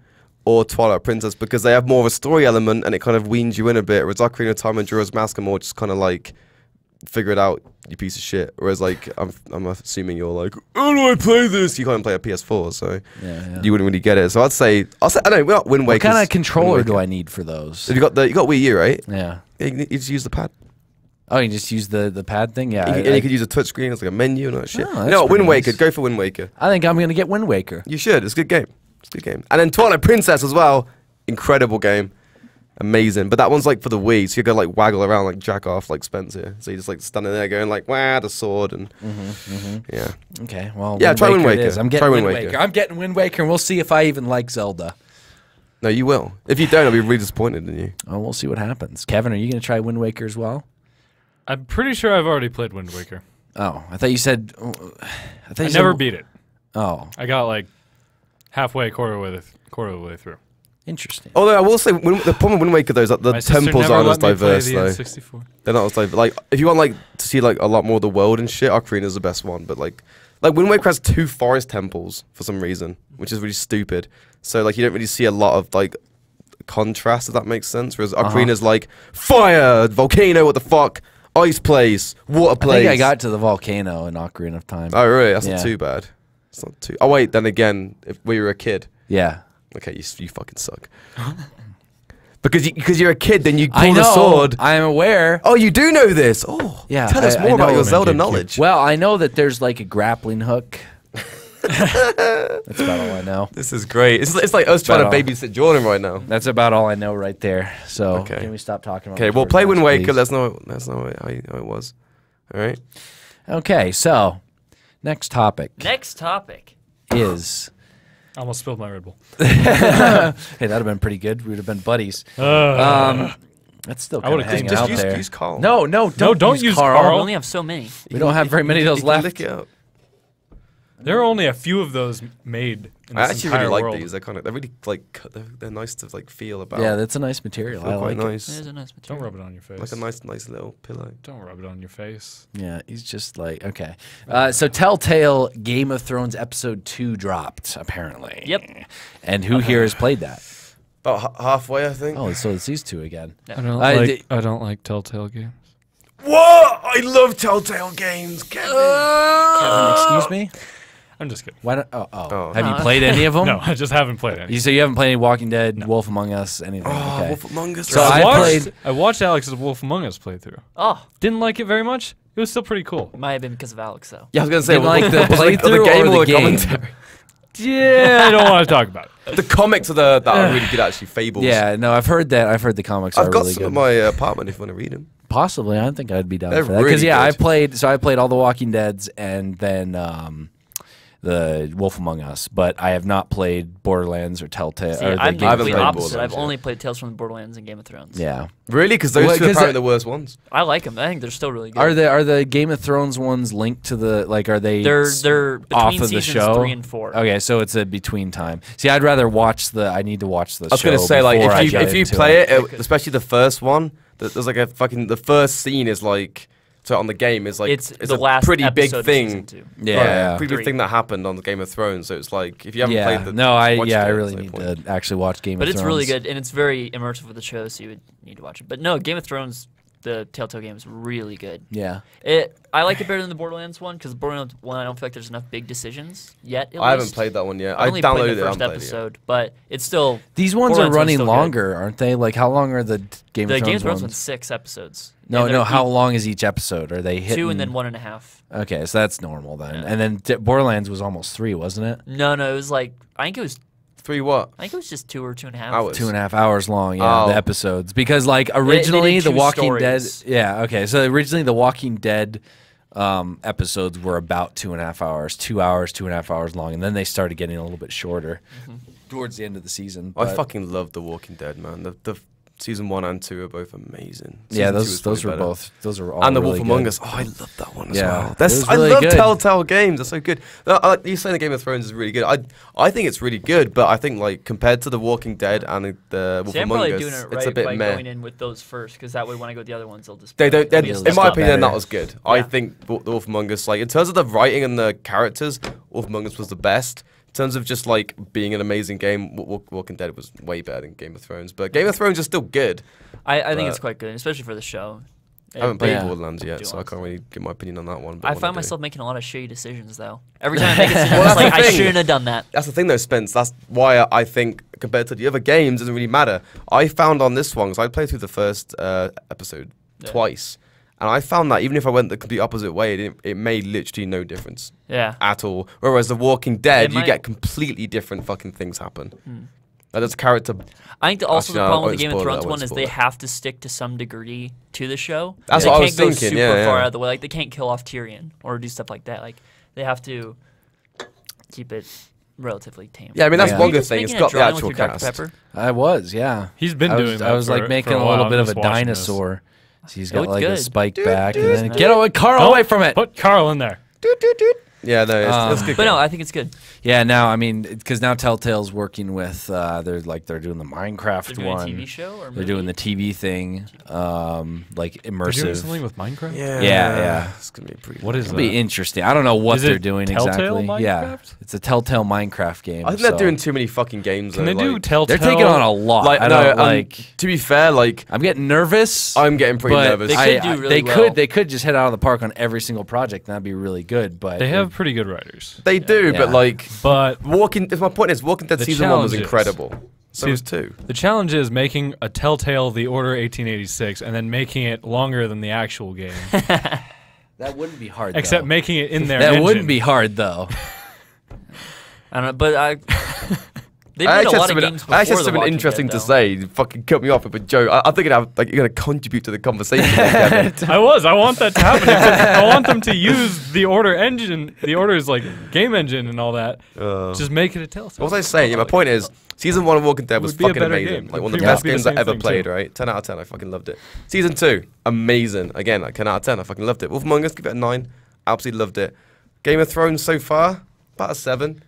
or Twilight Princess, because they have more of a story element and it kind of weans you in a bit. Whereas Ocarina of Time and Majora's Mask are more just kind of like, figure it out, you piece of shit. Whereas like, I'm assuming you're like, how do I play this? You can't play a PS4, so Yeah. you wouldn't really get it. So I'd say, I don't know, we're not Wind What Waker. kind of controller do I need for those? You got Wii U, right? Yeah. Yeah, you just use the pad. Oh, you just use the pad thing? Yeah. You could use a touchscreen as like a menu and all that shit. Oh, You that's know what, pretty Wind Waker. nice. Go for Wind Waker. I think I'm going to get Wind Waker. You should. It's a good game. It's a good game. And then Twilight Princess as well. Incredible game. Amazing. But that one's like for the Wii, so you go like waggle around like jack off like Spencer. So you just like standing there going like, wow, the sword and yeah. Okay, well, Yeah, try Wind it Waker. is. I'm getting Try Wind Wind Waker. Waker. I'm getting Wind Waker, and we'll see if I even like Zelda. No, you will. If you don't, I'll be really disappointed in you. Oh, we'll see what happens. Kevin, are you going to try Wind Waker as well? I'm pretty sure I've already played Wind Waker. Oh, I thought you said. I never beat it. Oh, I got like halfway, quarter of the way through. interesting. Although I will say, the problem with Wind Waker though is that the My sister temples never aren't let as me play diverse the though. N64. They're not as diverse. Like, if you want like to see like a lot more of the world and shit, Ocarina is the best one. But like Wind Waker has 2 forest temples for some reason, which is really stupid. So like you don't really see a lot of like contrast, if that makes sense. Whereas Ocarina's like fire, volcano, what the fuck, ice place, water place. I think I got to the volcano in Ocarina of Time. Oh really? That's Yeah. not too bad. It's not too. Oh wait, then again, if we were a kid. Yeah. Okay, you fucking suck. because you're a kid, then you I pull know. the sword. I'm aware. Oh, you do know this. Oh, Yeah, Tell us I more about know. your I'm a Zelda good kid. knowledge. Well, I know that there's like a grappling hook. That's about all I know. This is great. It's like us trying to Better. babysit Jordan right now. That's about all I know right there. So Okay. can we stop talking about Okay, the well, short play games, Wind Waker. please? Let's know how it was. All right. Okay, so next topic Next topic. is. I almost spilled my Red Bull. Hey, that'd have been pretty good. We'd have been buddies. That's still I kind of would've hanging just out use, there. use Carl. No, don't use Carl. Carl. We only have so many. We don't have very many of those You can left. lick it up. There are only a few of those made in I this actually entire really like world. these. They're really like they're nice to like feel about. Yeah, that's a nice material. Feel I quite like it. nice. It is a nice Don't material. rub it on your face. Like a nice little pillow. Don't rub it on your face. Yeah, he's just like, okay. So Telltale Game of Thrones Episode 2 dropped, apparently. Yep. And who here has played that? About halfway, I think. Oh, so it's these two again. Yeah. I don't like Telltale games. What? I love Telltale games, Kevin. Kevin, excuse me? I'm just kidding. Why don't, Oh. Have you played any of them? No, I just haven't played any. So you haven't played any Walking Dead, Wolf Among Us, anything? Oh, okay. Wolf Among Us. So right. I I watched Alex's Wolf Among Us playthrough. Oh, Didn't like it very much. It was still pretty cool. might have been because of Alex, though. Yeah, I was gonna say, Didn't like the was it playthrough game or the the game? commentary? Yeah, I don't want to talk about it. The comics are that are really good, actually. Fables. Yeah, no, I've heard that. I've heard the comics I've are got really some good. in my apartment if you want to read them. Possibly, I think I'd be down They're for that. Because really yeah, good. I played all the Walking Deads and then the Wolf Among Us, but I have not played Borderlands or Telltale. See, or the I'm Game the of haven't complete played Thrones. opposite. Borderlands I've yet. only played Tales from the Borderlands and Game of Thrones. Yeah. Really? Because those Well, two are 'cause apparently the worst ones. I like them. I think they're still really good. Are the Game of Thrones ones linked to the are they They're between off of the seasons show? 3 and 4. Okay, so it's a between time. See, I'd rather watch I need to watch the I was show gonna say, like, before I if get you into play it, Okay. especially the first one, there's like a fucking the first scene is like so on the game is like It's it's the a last pretty big episode of thing. season 2. Yeah, Like, yeah. pretty big 3. thing that happened on the Game of Thrones. So it's like if you haven't Yeah, played the no, I watched I it, really there's no need point. to actually watch Game But of it's Thrones. really good, and it's very immersive with the show, so you would need to watch it. But no, Game of Thrones, the Telltale game is really good. Yeah. I like it better than the Borderlands one, because the Borderlands one, I don't feel like there's enough big decisions yet. At I haven't least. played that one yet. I I only played downloaded the it. I first haven't played it yet. episode, but it's still These ones are Borderlands one's running still good. longer, aren't they? Like how long are the Game the of Game of Thrones Thrones ones? one's 6 episodes. No, And no. they're How long is each episode? Are they hitting 2 and then 1.5. Okay, so that's normal then. Yeah. And then Borderlands was almost 3, wasn't it? No, it was like I think it was 3 what? just 2 or 2.5 Hours. 2.5 hours long, yeah, Oh. the episodes. Because like they originally did The 2 Walking Dead, stories. yeah, okay. So originally The Walking Dead episodes were about 2.5 hours, 2 hours, 2.5 hours long, and then they started getting a little bit shorter towards the end of the season. I but- fucking love The Walking Dead, man. The season 1 and 2 are both amazing. yeah, Season 2 is those were probably better. both those are all And The really Wolf Among good. Us. Oh, I love that one as Yeah, well. it was I really love good. Telltale games. They're so good. You saying the Game of Thrones is really good. I think it's really good, but I think like compared to The Walking Dead and the Wolf See, I'm Among probably Us, doing it it's right a bit by meh. going in with those first, because that way when I go with the other ones, they'll just. They don't. they'll be a In step my up. opinion, they're not better. as good. I Yeah. think The Wolf Among Us, like in terms of the writing and the characters, Wolf Among Us was the best. In terms of just like being an amazing game, Walking Dead was way better than Game of Thrones. But Game of Thrones is still good. I think it's but- quite good, especially for the show. I haven't played Yeah. Borderlands Do yet, so I honestly. can't really give my opinion on that one. But I when find do- myself making a lot of shitty decisions though. Every time I make a decision, Well, it's that's like the I thing. shouldn't have done that. That's the thing though, Spence. That's why I think compared to the other games, it doesn't really matter. I found on this one, because I played through the first episode Yeah. twice, And I found that even if I went the complete opposite way, it made literally no difference. Yeah. At all. Whereas The Walking Dead, you might- get completely different fucking things happen. Like there's a character. I think also Actually, the no, problem I with the Game won't of spoil it, Thrones I one won't is spoil they it. have to stick to some degree to the show. That's they what I can't was go thinking, super yeah, far yeah. out of the way. Like they can't kill off Tyrion or do stuff like that. Like they have to keep it relatively tame. Yeah, I mean, that's Yeah. one You good just thing. It's making a got the drawing with actual your Dr. cast. Pepper? I was, yeah. He's been I doing was, that I was like for making a a little while. bit I'm of a just watching this. dinosaur. So he's It got looked like a good. spike back. And then, Doot. get away, Carl, Don't away from it. Put Carl in there. Yeah, no, it's good. But no, I think it's good. Yeah, now I mean, because now Telltale's working with they're doing the Minecraft They're doing one. a TV show or They're doing the TV thing, like They're immersive. doing something with Minecraft. Yeah. It's gonna be pretty. What is It'll that? be interesting. I don't know what Is they're it doing Telltale exactly. Yeah, Minecraft? it's a Telltale Minecraft game. I think they're so- doing too many fucking games. Can though, they do like- Telltale? They're taking on a lot. Like, I no, don't like. to be fair, like I'm getting nervous. I'm getting pretty but nervous. They could do really they well. could just head out of the park on every single project. And that'd be really good. But They have pretty good writers. They do, but Yeah. like But If my point is, Walking Dead The season 1 was challenge is- incredible. So See, was 2. the challenge is making a Telltale The Order 1886 and then making it longer than the actual game. that wouldn't be hard. Except though. making it in their that engine. wouldn't be hard though. I don't know, but they've I made a actually lot had of games something, I actually before had The something Walking interesting Dead, to though. say. You fucking cut me off with a joke. I think you're gonna contribute to the conversation. Kevin. I want that to happen. I want them to use the Order engine. The Order is like game engine and all that. Just make it a Telltale. What was I saying? Yeah, my point is, season 1 of Walking Dead was would be a fucking better amazing. game. Like one It of the would best be the games I same ever thing, played. too. Right, 10 out of 10. I fucking loved it. Season 2, amazing. Again, like 10 out of 10. I fucking loved it. Wolf Among Us, give it a 9. Absolutely loved it. Game of Thrones so far, about a 7.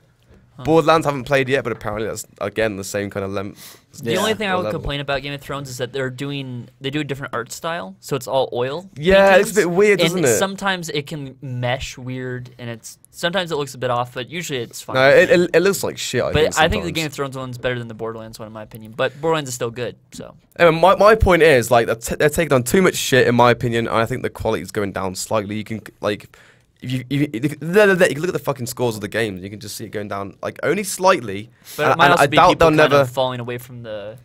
Borderlands haven't played yet, but apparently that's again the same kind of length. The Yeah. only thing I would level. complain about Game of Thrones is that they do a different art style, so it's all oil. Yeah, it's a paintings, bit weird, and isn't it? Sometimes it can mesh weird, and sometimes it looks a bit off, but usually it's fine. No, it looks like shit. but I think the sometimes. Game of Thrones one's better than the Borderlands one, in my opinion. But Borderlands is still good, so. Anyway, my point is like they're taking on too much shit in my opinion, and I think the quality is going down slightly. You can like. If you can look at the fucking scores of the games, you can just see it going down like only slightly. But it And might also I be doubt people they'll kind never. of falling away from the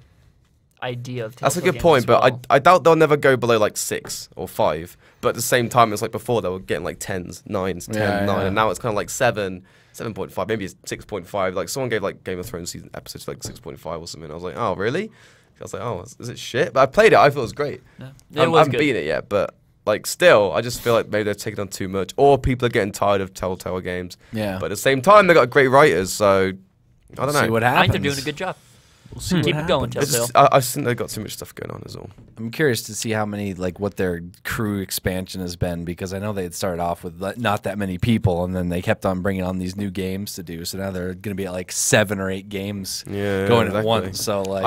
idea of That's a Telltale good games point, as but well. I doubt they'll never go below like 6 or 5. But at the same time, it's like before they were getting like 10s, 9s, 10, Yeah, 9, yeah. and now it's kind of like 7, 7.5, maybe it's 6.5. Like someone gave like Game of Thrones season episodes like 6.5 or something. I was like, oh really? I was like, oh, is it shit? But I played it. I thought it was great. Yeah. I It was haven't good. beaten it yet, but like still, I just feel like maybe they're taking on too much, or people are getting tired of Telltale games. Yeah. But at the same time, they got great writers, so I don't know. See what I happens. think they're doing a good job. We'll see what Keep it going, happens. It's Telltale. just, I think they've got too much stuff going on as well. I'm curious to see how many, like, what their crew expansion has been, because I know they had started off with not that many people, and then they kept on bringing on these new games to do. So now they're going to be at like 7 or 8 games Yeah, going exactly. at once. So like,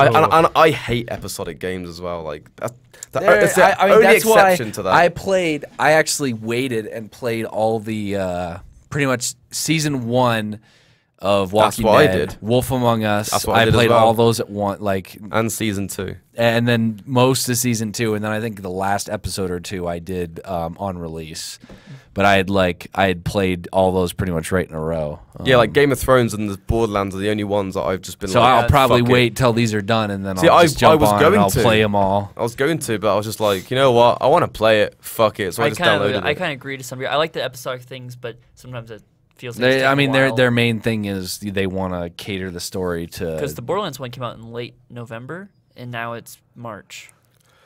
I hate episodic games as well. Like that's There- the I mean, only that's why exception to that. I actually waited and played all the pretty much season 1 of Walking what I Dead, did. Wolf Among Us. That's what I did as played well. all those at once, like, and season 2. and then most of season 2, and then I think the last episode or 2 I did on release. But I had played all those pretty much right in a row. Yeah, like Game of Thrones and the Borderlands are the only ones that I've just been. So like, I'll probably fuck it. wait till these are done, and then See, I'll I- just jump I was on going and I'll to. play them all. I was going to, but I was just like, you know what? I want to play it. Fuck it. So I just downloaded I it. kind of agree to some degree. I like the episodic things, but sometimes it feels like it's I mean, taking a their while. main thing is they want to cater the story to. Because the Borderlands one came out in late November, and now it's March.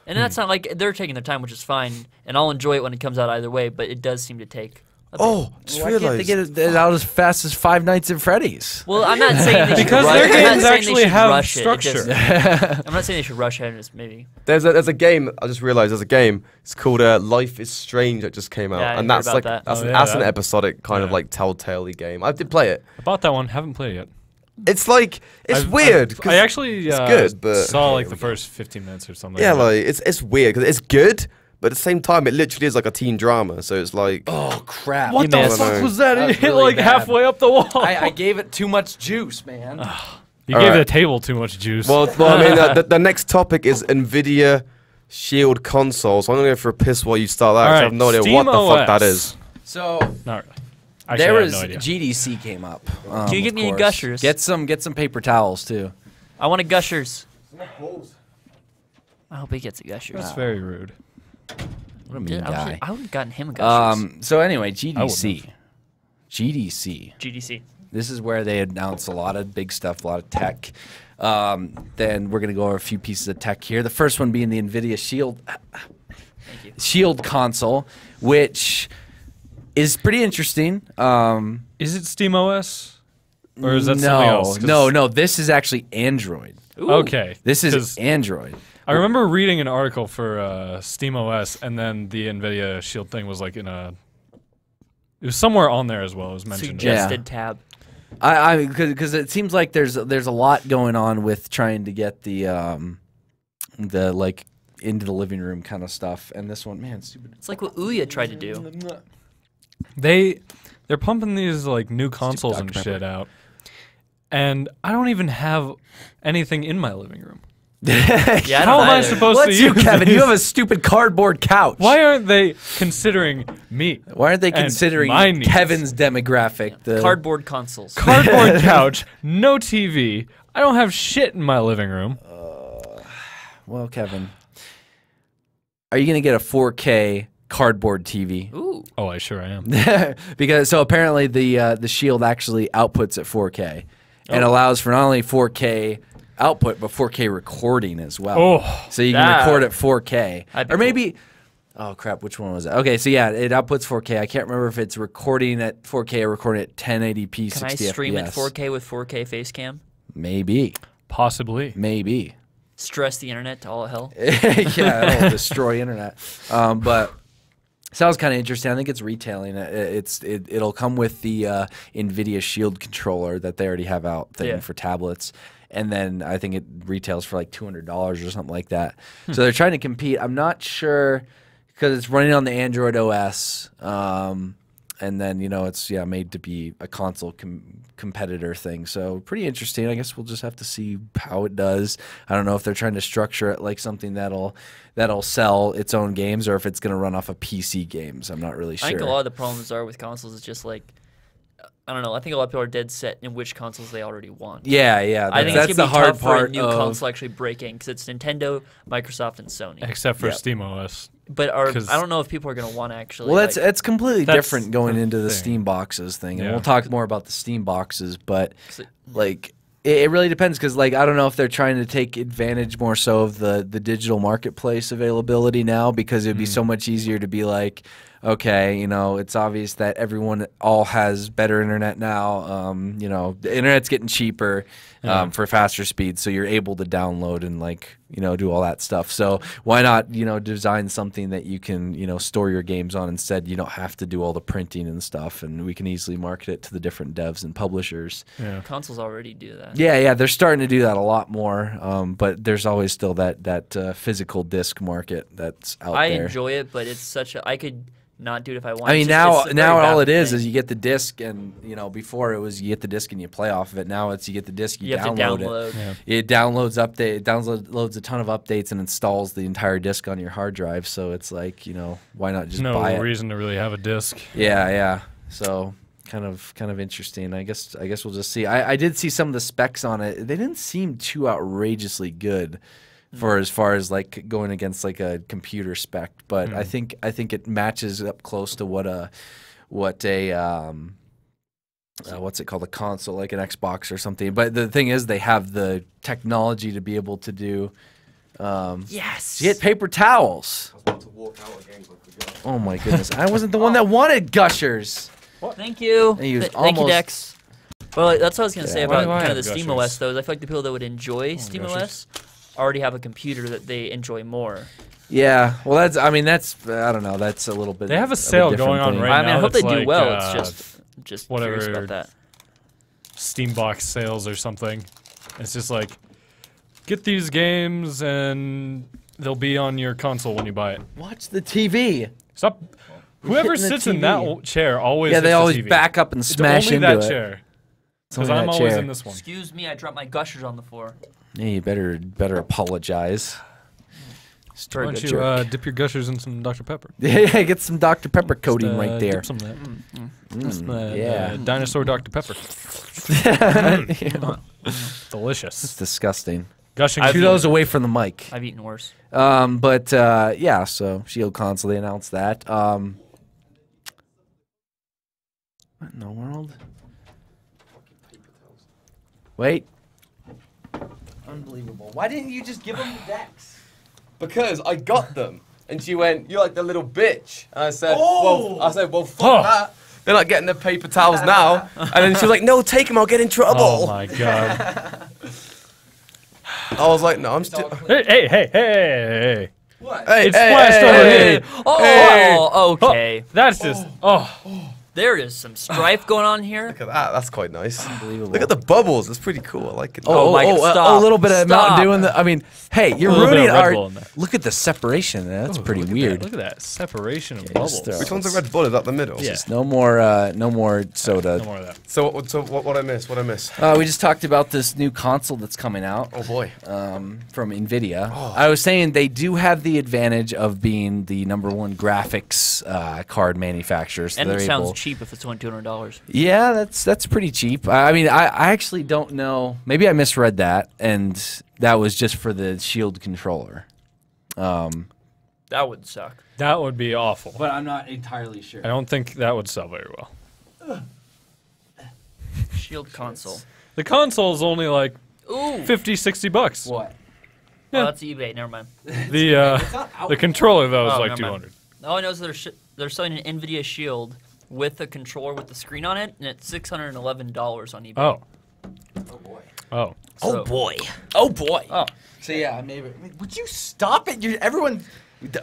And that's not like they're taking their time, which is fine, and I'll enjoy it when it comes out either way, but it does seem to take a bit. Oh, just Why can't they realized. get it out as fast as Five Nights at Freddy's? Well, I'm not saying they should Because rush, their I'm not games saying actually they should have rush it. It structure. just- I'm not saying they should rush ahead and just maybe. There's a game. I just realized there's a game. It's called Life is Strange that just came out, Yeah, I and heard that's about like that. that's, Oh, an, yeah, that's an that- episodic kind of yeah. like Telltale-y game. I did play it. I bought that one. Haven't played it yet. It's like it's I've- weird. I 'cause- actually it's good, but- saw like the first 15 minutes or something. yeah, like like it's weird because it's good, but at the same time, it literally is like a teen drama. So it's like, Oh crap! what You the missed. fuck was that? That It was hit really like bad. halfway up the wall. I gave it too much juice, man. you All gave right. the table too much juice. well, I mean, the next topic is Nvidia Shield console. So I'm gonna go for a piss while you start that. 'cause I have no idea what the fuck that is. So Not really. Actually, there I have was no idea. GDC came up. Can you of give me any course. gushers? Get some paper towels too. I want a Gushers. I hope he gets a Gushers. That's very rude. What a mean guy. I would have gotten him a Gushers. So anyway, GDC. GDC. This is where they announce a lot of big stuff, a lot of tech. Then we're going to go over a few pieces of tech here. The first one being the NVIDIA Shield console, which is pretty interesting. Is it SteamOS? Or is that something else? No. This is actually Android. Ooh. Okay. This is Android. I remember reading an article for SteamOS, and then the NVIDIA Shield thing was like in a... It was somewhere on there as well. It was mentioned. Suggested tab. Because it seems like there's a lot going on with trying to get the like into the living room kind of stuff, and this one, man, stupid. It's like what Ouya tried to do. They're pumping these like new consoles and shit out, and I don't even have anything in my living room. Yeah, How am I supposed to use Kevin? these? You have a stupid cardboard couch. Why aren't they considering me? Why aren't they and considering my needs? Kevin's demographic? The Cardboard consoles. Cardboard couch, no TV. I don't have shit in my living room. Well, Kevin, are you gonna get a 4K cardboard TV? Ooh. Oh, I sure am. Because apparently the Shield actually outputs at 4K and allows for not only 4K output but 4K recording as well. Oh, so you can record at 4K, That'd be or maybe. Oh crap! Which one was it? Okay, so yeah, it outputs 4K. I can't remember if it's recording at 4K or recording at 1080p, 60 Can I stream FPS. at 4K with 4K face cam? Maybe, possibly. Stress the internet to all hell. Yeah, it'll destroy internet. But sounds kind of interesting. I think it's retailing. It'll come with the NVIDIA Shield controller that they already have out for tablets. And then I think it retails for like $200 or something like that. So they're trying to compete. I'm not sure because it's running on the Android OS. And then, it's made to be a console competitor thing. So pretty interesting. I guess we'll just have to see how it does. I don't know if they're trying to structure it like something that'll sell its own games or if it's going to run off of PC games. I'm not really sure. I think a lot of the problems are with consoles is just like, I don't know. I think a lot of people are dead set in which consoles they already want. Yeah. I think that's it's gonna the be hard tough part for a new console actually breaking because it's Nintendo, Microsoft, and Sony. Except for SteamOS. But I don't know if people are going to want to actually. Well, it's completely different going into the thing. Steam boxes thing, and Yeah. we'll talk more about the Steam boxes. But like, it really depends because like I don't know if they're trying to take advantage more so of the digital marketplace availability now because it'd be so much easier to be like, okay, it's obvious that everyone all has better internet now. The internet's getting cheaper for faster speeds, so you're able to download and do all that stuff. So why not design something that you can store your games on instead? You don't have to do all the printing and stuff, and we can easily market it to the different devs and publishers. Yeah. Consoles already do that. Yeah, they're starting to do that a lot more. But there's always still that physical disc market that's out there. I enjoy it, but it's such a I could not do it if I wanted. I mean, to. now all it is you get the disc, and before it was you get the disc and you play off of it. Now it's you get the disc, you have download to download. it. Yeah. It downloads a ton of updates and installs the entire disc on your hard drive. So it's like why not just buy it? No reason to really have a disc. Yeah. So kind of interesting. I guess we'll just see. I did see some of the specs on it. They didn't seem too outrageously good. For as far as like going against like a computer spec, but I think it matches up close to what a what's it called, a console like an Xbox or something. But the thing is, they have the technology to be able to do. Yes. Get paper towels. Oh my goodness! I wasn't the one that wanted Gushers. Thank you. And he was Thank you, almost- Dex. Well, that's what I was gonna say Why about do I kind of the have SteamOS Gushers? though. Is I feel like the people that would enjoy SteamOS already have a computer that they enjoy more. Yeah, well, that's I don't know. That's a little bit. They have a of sale different going on thing. right I mean, now I hope they that's do like, well. It's just whatever curious about that. Steambox sales or something. It's just like, get these games and they'll be on your console when you buy it. Watch the TV. Stop. Whoever hitting the sits in TV. that chair always. Yeah, they hits the always TV. back up and It's smash only into that it. chair. It's only Because I'm that always chair. in this one. Excuse me, I dropped my Gushers on the floor. Yeah, you better apologize. Very Why good. don't you dip your gushers in some Dr. Pepper? Yeah, get some Dr. Pepper coating right there. Dip some of that. Some, yeah. dinosaur Dr. Pepper. Delicious. It's disgusting. Gushing. Kudos away from the mic. I've eaten worse. But yeah, so Shield console, they announced that. What in the world? Wait. Unbelievable. Why didn't you just give them the decks? Because I got them. And she went, "You're like the little bitch." And I said, well, fuck that. They're not getting the paper towels now. And then she was like, "No, take them, I'll get in trouble." Oh my god. I was like, "No, I'm still." Hey. What? It's splashed over here. Oh, okay. That's just, There is some strife going on here. Look at that. That's quite nice. Unbelievable. Look at the bubbles. It's pretty cool. I like it. Oh my God, a stop. little bit of Stop. Mountain Dew in the. I mean, hey, you're A little bit ruining of Red our. Bull in there. Look at the separation. That's pretty weird. Look at that separation of just bubbles. throw Which one's the Red Bull? Is that the middle? Yeah. No more soda. No more of that. So what I miss? What I miss? We just talked about this new console that's coming out. Oh boy. From NVIDIA. I was saying they do have the advantage of being the #1 graphics card manufacturer. So And they're it sounds able, cheap if it's only $200. Yeah, that's pretty cheap. I mean, I actually don't know. Maybe I misread that, and that was just for the Shield controller. That would suck. That would be awful. But I'm not entirely sure. I don't think that would sell very well. Shield console. The console is only like Ooh. 50, 60 bucks. What? Oh, that's eBay. Never mind. The controller though is Oh, like never mind. 200. All I know is they're selling an NVIDIA Shield with a controller with the screen on it, and it's $611 on eBay. Oh. Oh boy. Oh. So- boy. Oh boy. Oh. So yeah, maybe. Would you stop it? Everyone.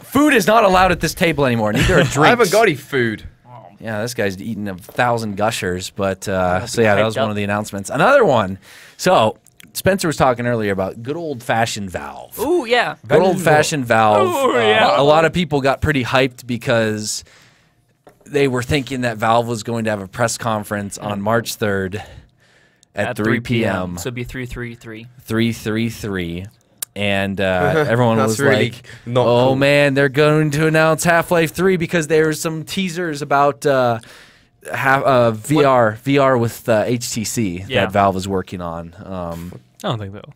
Food is not allowed at this table anymore. Neither are drinks. I haven't got any food. Yeah, this guy's eating 1,000 gushers. But so yeah, that was hyped one up. of the announcements. Another one. So Spencer was talking earlier about good old-fashioned Valve. Ooh, yeah. Good old-fashioned Valve. Ooh, yeah. A lot of people got pretty hyped because they were thinking that Valve was going to have a press conference on March 3rd at 3 p.m. So it'd be 333. 333. And everyone That's was really like, not "Oh cool. man, they're going to announce Half-Life 3 because there were some teasers about VR with HTC Yeah. that Valve is working on." I don't think that'll.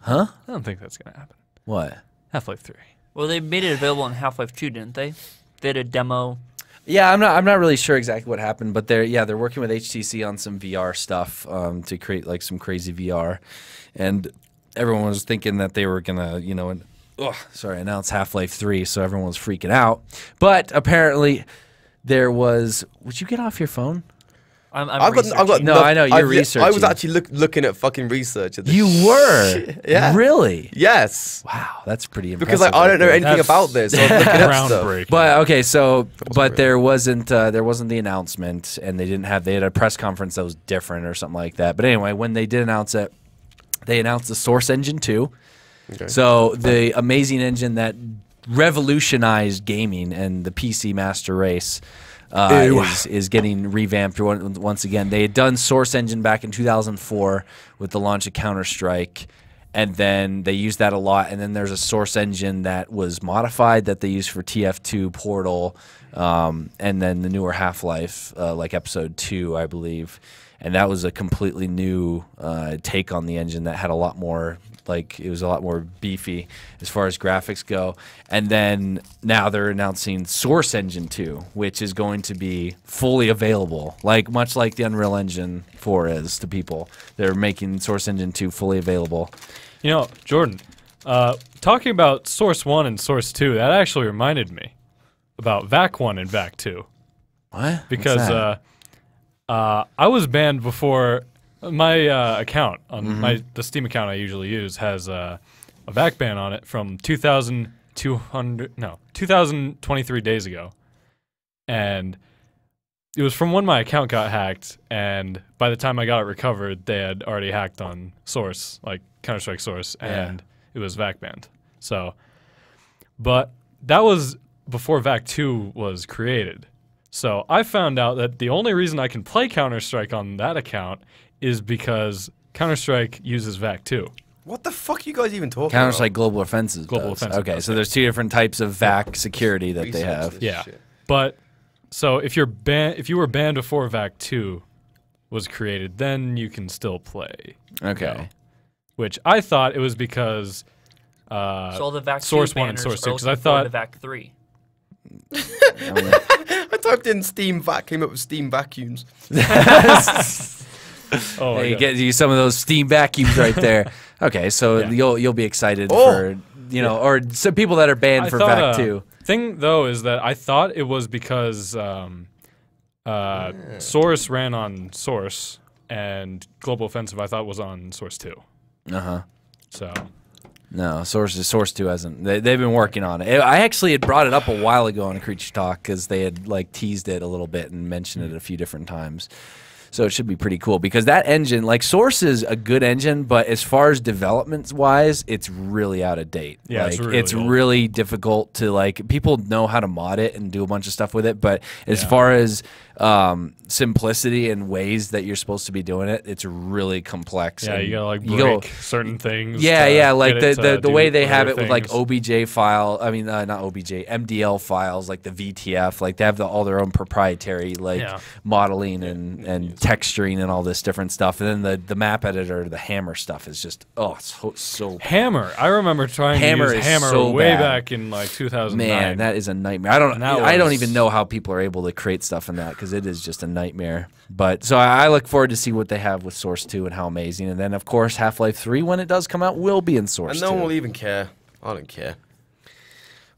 Huh? I don't think that's gonna happen. What? Half-Life 3. Well, they made it available on Half-Life 2, didn't they? They had a demo. Yeah, I'm not really sure exactly what happened, but they're working with HTC on some VR stuff to create like some crazy VR, and everyone was thinking that they were gonna announce Half-Life 3, so everyone was freaking out. But apparently, there was. Would you get off your phone? I'm I've got. No, I know, you're I was researching. actually looking at fucking research. At this You were? shit. Yeah. Really? Yes. Wow, that's pretty impressive. Because I don't know right there. anything That's about this. So I was looking up stuff. Groundbreaking. But okay, so real. there wasn't the announcement, and they had a press conference that was different or something like that. But anyway, when they did announce it, they announced the Source Engine 2. Okay. So the amazing engine that revolutionized gaming and the PC master race is getting revamped once again. They had done Source Engine back in 2004 with the launch of Counter-Strike, and then they used that a lot. And then there's a Source Engine that was modified that they used for TF2, Portal, and then the newer Half-Life, like Episode 2, I believe. And that was a completely new take on the engine that had a lot more, it was a lot more beefy as far as graphics go. And then now they're announcing Source Engine 2, which is going to be fully available, much like the Unreal Engine 4 is to people. They're making Source Engine 2 fully available. You know, Jordan, talking about Source 1 and Source 2, that actually reminded me about VAC 1 and VAC 2. What? Because What's that? I was banned before my account on the Steam account I usually use has a VAC ban on it from 2,023 days ago, and it was from when my account got hacked. And by the time I got it recovered, they had already hacked on Source, like Counter-Strike Source, and it was VAC banned. So, but that was before VAC 2 was created. So I found out that the only reason I can play Counter-Strike on that account is because Counter-Strike uses VAC 2. What the fuck are you guys even talking Counter-Strike Global Offensive Global does. Offensive Okay, does, so yeah. there's two different types of VAC security that they Research have. this Yeah. shit. But so if you were banned before VAC 2 was created, then you can still play. Okay. which I thought it was because So all the VAC Source 2 1 and banners Source are 2, because I looking forward to thought VAC 3. I typed in Steam Vac, came up with Steam vacuums. oh, Hey, my you God. get you some of those steam vacuums right there. Okay, so Yeah. you'll be excited Oh. for or some people that are banned for thought, VAC 2. Thing though is that I thought it was because Source ran on Source and Global Offensive I thought was on Source 2. So No, Source 2 hasn't. They've been working on it. I actually had brought it up a while ago on Creature Talk because they had like teased it a little bit and mentioned it a few different times. So it should be pretty cool because that engine, like Source is a good engine, but as far as development wise, it's really out of date. Yeah, like, it's really old. really difficult to like. People know how to mod it and do a bunch of stuff with it, but as far as simplicity and ways that you're supposed to be doing it, it's really complex. yeah, and you gotta like you break go- certain things. Yeah, to yeah, like get it to the way do they have other it with like things. OBJ file. I mean, not OBJ, MDL files, like the VTF. Like they have all their own proprietary like modeling and texturing and all this different stuff. And then the map editor, the Hammer stuff is just so Hammer. I remember trying Hammer to use is Hammer so way bad. back in like 2009. man, that is a nightmare. I don't And that I don't was- even know how people are able to create stuff in that because it is just a nightmare. But so I look forward to see what they have with Source 2 and how amazing. And then of course Half-Life 3 when it does come out will be in Source And no 2. one will even care. I don't care.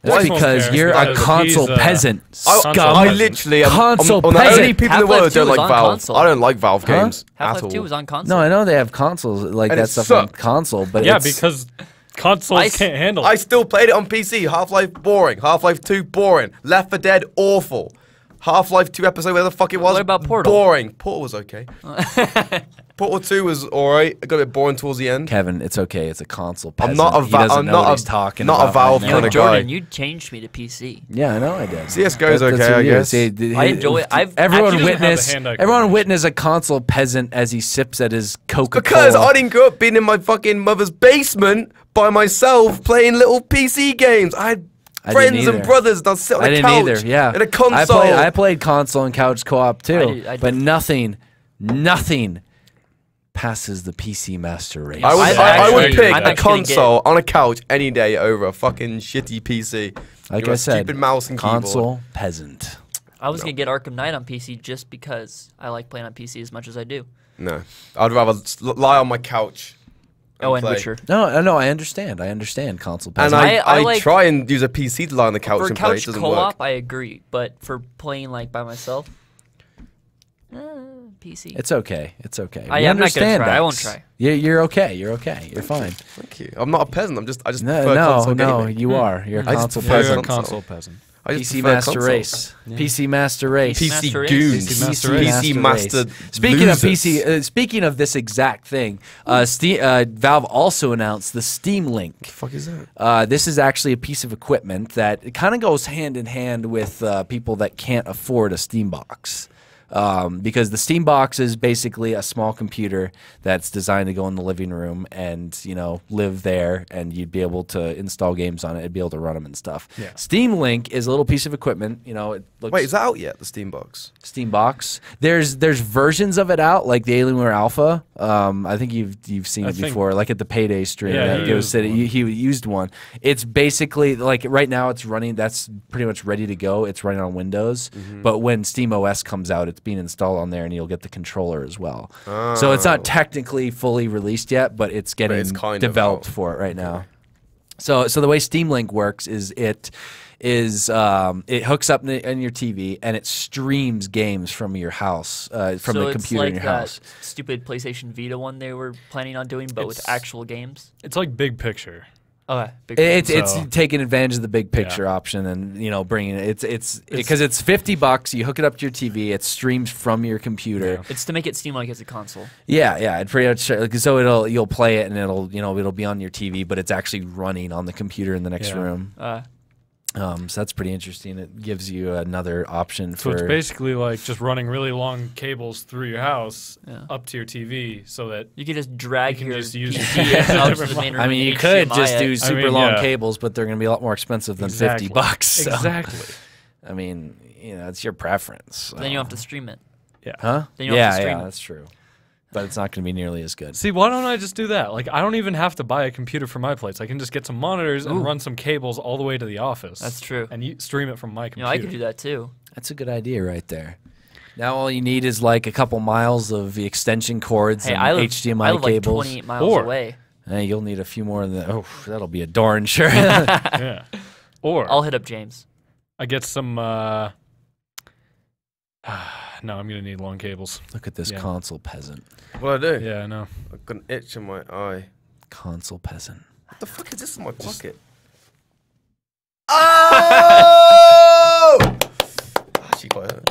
That's Why? because Because you're a he's, console peasant. console Scum. I peasant. literally am Console I'm the peasant. only people in the Half-Life world 2 don't was like on Valve. console. I don't like Valve games at Half-Life all. 2 was on console. No, I know they have consoles like And that it stuff on sucked. console, but yeah, it's, because consoles can't handle I it. still played it on PC. Half-Life boring. Half-Life 2 boring. Left 4 Dead awful. Half-Life 2 episode, where the fuck it was. What about Portal? Boring. Portal was okay. Portal 2 was alright. It got a bit boring towards the end. Kevin, it's okay. It's a console I'm peasant. not a He Va- doesn't I'm know not what a- he's talking not a about Valve right kind now. of Jordan, guy. you changed me to PC. Yeah, I know I did. CS:GO is That's okay, what I you guess. do. I enjoy it. I've Everyone actually doesn't have the witness. hand-eye Everyone coordination. witness a console peasant as he sips at his Coca-Cola. Because I didn't grow up being in my fucking mother's basement by myself playing little PC games. I had I didn't friends and either. brothers and I'd sit on I a didn't couch either. Yeah, in a console. I played console and couch co-op too, I but did. nothing passes the PC Master Race. I would, I've I would actually- pick I'm a actually gonna get- console on a couch any day over a fucking shitty PC. Like With I a said, stupid mouse and keyboard. console peasant. I was going to get Arkham Knight on PC just because I like playing on PC as much as I do. No, I'd rather lie on my couch. Oh, and play. Witcher. No, I understand. I understand console And peasant. I like- try and use a PC to lie on the couch For and play. It couch doesn't co-op, work. I agree. But for playing like by myself, PC. It's okay. It's okay. I'm We not gonna understand try. I won't Dex. try. You're okay. You're okay. You're fine. Thank you. I'm not a peasant. I just No, prefer console no, gaming. you are. You're a I just console prefer You're a peasant. console. console peasant. I just PC prefer Master consoles. Race. PC Master Race. PC Master Race. goons. PC Master Race. PC Master. Speaking of losers. PC, speaking of this exact thing, Valve also announced the Steam Link. The fuck is that? This is actually a piece of equipment that kind of goes hand in hand with people that can't afford a Steam box. Because the Steam box is basically a small computer that's designed to go in the living room and, you know, live there, and you'd be able to install games on it and be able to run them and stuff. Yeah. Steam Link is a little piece of equipment. You know, it looks Wait, is that out yet? The Steam box. Steam box. There's versions of it out, like the Alienware Alpha. I think you've seen I it think- before, like at the Payday stream. Yeah, that he Ghost used City, one. he used one. It's basically like right now it's running. That's pretty much ready to go. It's running on Windows, but when Steam OS comes out, it's being installed on there, and you'll get the controller as well. So it's not technically fully released yet, but it's getting it's kind of developed out. for it right now. So the way Steam Link works is it hooks up in your TV and it streams games from your house, from so the it's computer like in your that house. stupid PlayStation Vita one they were planning on doing, but with It's- actual games. It's like big picture. Okay. It's So- taking advantage of the big picture option and bringing it. It's because it's $50. You hook it up to your TV. It streams from your computer. It's to make it seem like it's a console. Yeah, it pretty much so you'll play it and it'll be on your TV, but it's actually running on the computer in the next Yeah. room. So that's pretty interesting. It gives you another option So for. it's basically like just running really long cables through your house Yeah. up to your TV so that You could just drag You can your just use PC your- out to the main room. I mean, and you could HDMI just it. do super mean, long yeah. cables, but they're going to be a lot more expensive than Exactly. $50. So. Exactly. I mean, it's your preference. Then you have to stream it. Yeah. Huh? Then you have to Yeah, stream it. that's true. but it's not going to be nearly as good. See, why don't I just do that? Like, I don't even have to buy a computer for my place. I can just get some monitors and run some cables all the way to the office. That's true. And stream it from my computer. I could do that too. That's a good idea right there. Now all you need is like a couple miles of the extension cords and HDMI I live cables. like 28 miles away. Hey, you'll need a few more than that. Oh, that'll be a darn sure. Yeah. Or I'll hit up James. I get some. No, I'm gonna need long cables. Look at this console peasant. What do I do? Yeah, I know. I've got an itch in my eye. Console peasant. What the fuck is this in my pocket? Oh! Actually quite hurt.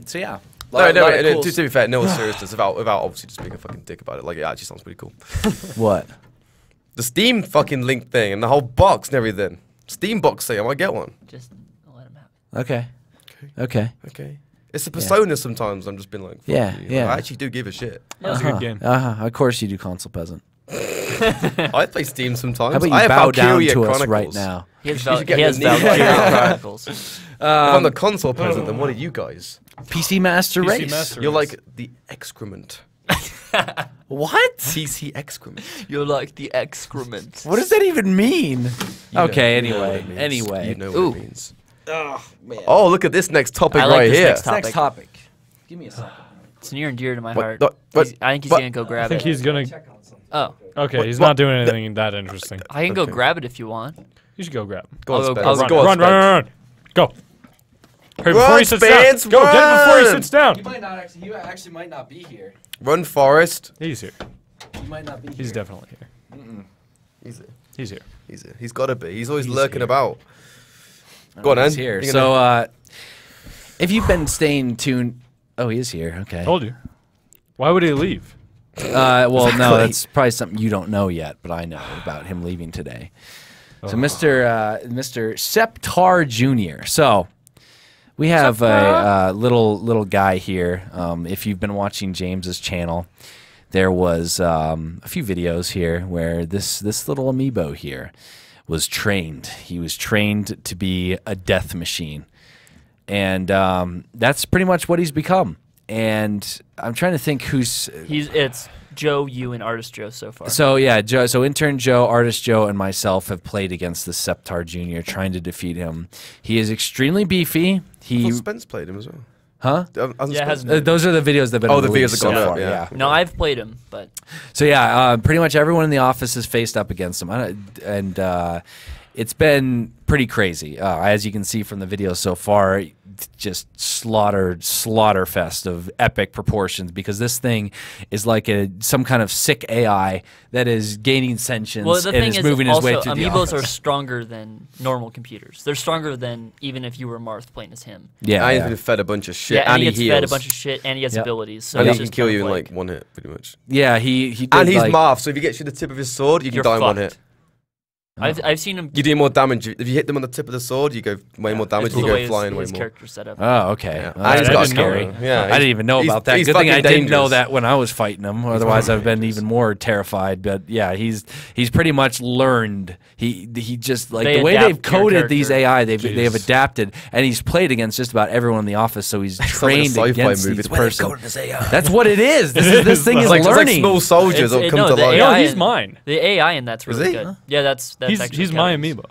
So yeah. To be fair, no seriousness without obviously just being a fucking dick about it. Like, it actually sounds pretty cool. What? The Steam fucking link thing and the whole box and everything. Steam box thing, I might get one. Just let him have Okay. Okay. Okay. It's a persona sometimes. I'm just being like, fuck you. I actually do give a shit. That was a good game. Of course you do, console peasant. I play Steam sometimes. How about you I have bow down Valkyria to us Chronicles. right now? He has, should get Valkyria your knee out. Chronicles. If I'm the console peasant, then what are you guys? PC Master Race. Master You're Race. like the excrement. What? PC excrement. You're like the excrement. What does that even mean? Okay, You know what anyway. it means. Anyway. You know what it means. Oh, look at this next topic I like right this here. next topic. Next topic. Give me a second. It's near and dear to my What- heart. what- I think he's what- gonna go I grab think it. he's gonna. Oh, Okay, he's what- not doing anything that interesting. I can go Okay. grab it if you want. You should go grab. Go on, I'll go- Spence. I'll Go on, Run, Spence. run. Go. Hurry, Run, before he sits Spence, down. Go, get him before he run! sits down. might not actually. He actually might not be here. Run, Forrest. He's here. He might not be He's definitely here. He's here. He's here. He's here. He's got to be. He's always He's lurking here. about. Go on, He's Ann. here. You're So, gonna- if you've been staying tuned, oh, he is here. Okay. Told you. Why would he leave? Well, no, Exactly. that's probably something you don't know yet, but I know about him leaving today. So, Mr. Septar Jr. So, we have a little guy here. If you've been watching James's channel, there was a few videos here where this little amiibo here was trained. He was trained to be a death machine, and that's pretty much what he's become. And I'm trying to think who's. It's Joe, you, and Artist Joe so far. So yeah, Joe. So intern Joe, artist Joe, and myself have played against the Septar Jr. trying to defeat him. He is extremely beefy. I He, thought Spence played him as well. huh? Yeah, hasn't- Those are the videos that've been Oh, the videos released have so gone up, far. yeah. No, I've played him, but So yeah, pretty much everyone in the office has faced up against him, and it's been pretty crazy. As you can see from the video so far, just slaughter fest of epic proportions, because this thing is like some kind of sick AI that is gaining sentience well, the and thing is is moving his also way through the amiibos are office. stronger than normal computers. They're stronger than even if you were Marth playing as him. Yeah, And he's yeah. been fed a bunch of shit. Yeah, and he he gets heals. fed a bunch of shit, and he has Yep. abilities. So And it's he can just kill kind you of in like one hit, pretty much. Yeah, he did, And he's like, Marth, so if you get you the tip of his sword, you can You're die in one fucked. hit. I've seen him. You do more damage. If you hit them on the tip of the sword, you go way more damage. It's You the go way flying way his more. character's set up. Oh, okay. Yeah. Well, And he's that's got a scary. counter. Yeah, I didn't even know he's- about that. he's Good thing I fucking didn't know dangerous. that when I was fighting him. Otherwise, I've been even more terrified. But yeah, he's pretty much learned. He just like They the way adapt they've to your coded these character. AI, they have Jeez. adapted, and he's played against just about everyone in the office. So he's trained like a sci-fi against movie. these The way they've person. coded this AI. That's what it is. This thing is It's like learning. small soldiers It's- will come no, to the life. AI No, he's in- mine. The AI in that's really he? good. Yeah, that's actually He's my Kevin's. amiibo.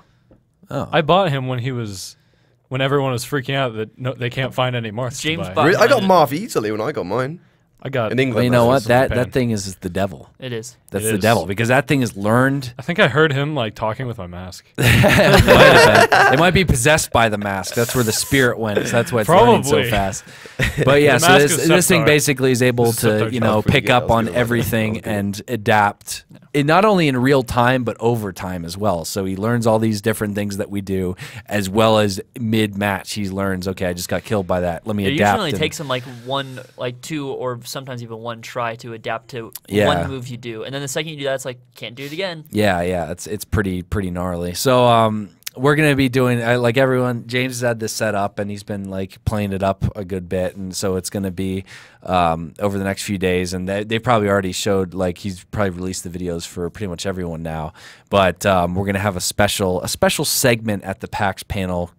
Oh. I bought him when everyone was freaking out that they can't find any Marths to James buy. bought- Really? I got Marth easily when I got mine. I got. In England. Well, you know what? This is Japan. That thing is the devil. It is. That's It the is. devil, because that thing is learned. I think I heard him like talking with my mask. It might be possessed by the mask. That's where the spirit went. So that's why it's learning so Probably. fast. But yeah, The so mask this is thing Septar. basically is able This is to, Septar. you know, That's pretty pick good. up That was on good. That everything was good. and adapt. And not only in real time, but over time as well. So he learns all these different things that we do, as well as mid-match, he learns, okay, I just got killed by that. Let me It adapt. usually and- takes him like 2 or sometimes even 1 try to adapt to Yeah. one move you do, and then the second you do that, it's like can't do it again. Yeah, it's pretty gnarly. So we're gonna be doing like everyone. James has had this set up and he's been like playing it up a good bit, and so it's gonna be over the next few days. And they probably already showed, like, he's probably released the videos for pretty much everyone now. But we're gonna have a special segment at the PAX panel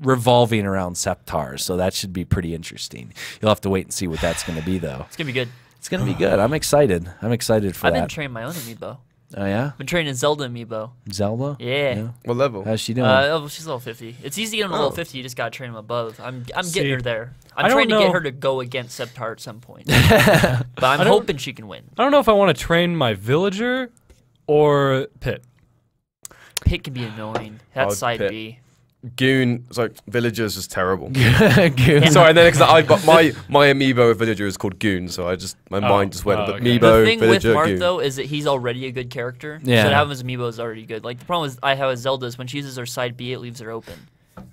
revolving around Septar, so that should be pretty interesting. You'll have to wait and see what that's going to be, though. It's gonna be good. It's going to be good. I'm excited. I'm excited for I've that. been training my own amiibo. Oh, yeah? Been training Zelda amiibo. Zelda? Yeah. What level? How's she doing? She's level 50. It's easy to get them to level 50. You just gotta train them above. I'm See, getting her there. I I'm don't trying to get know. her to go against Septar at some point. But I'm hoping she can win. I don't know if I want to train my villager or Pit. Pit can be annoying. That's Oh, side Pit. B. Goon, it's like Villagers is terrible. Good. Sorry, and then because I got my amiibo with Villager is called Goon, so my mind just went. But okay. Amiibo, The thing with Villager, Marth Goon. though is that he's already a good character. Yeah. So to have him as amiibo is already good. Like the problem is I have with Zelda is when she uses her side B, it leaves her open,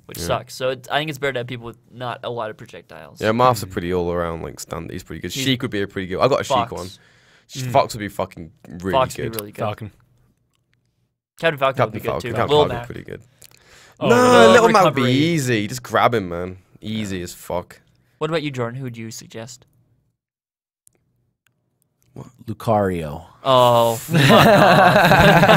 which sucks. So I think it's better to have people with not a lot of projectiles. Yeah, Marth's a pretty all around like standard. He's pretty good. Sheik would be a pretty good. I got a Fox. Sheik one. Fox would be fucking really Fox good. would be really good. Falcon. Captain Falcon Captain would be good Falcon. too. Captain Lil Falcon Mac. pretty good. Oh, No, Little Mac would be recovery. easy. Just grab him, man. Easy as fuck. What about you, Jordan? Who would you suggest? Lucario. Oh,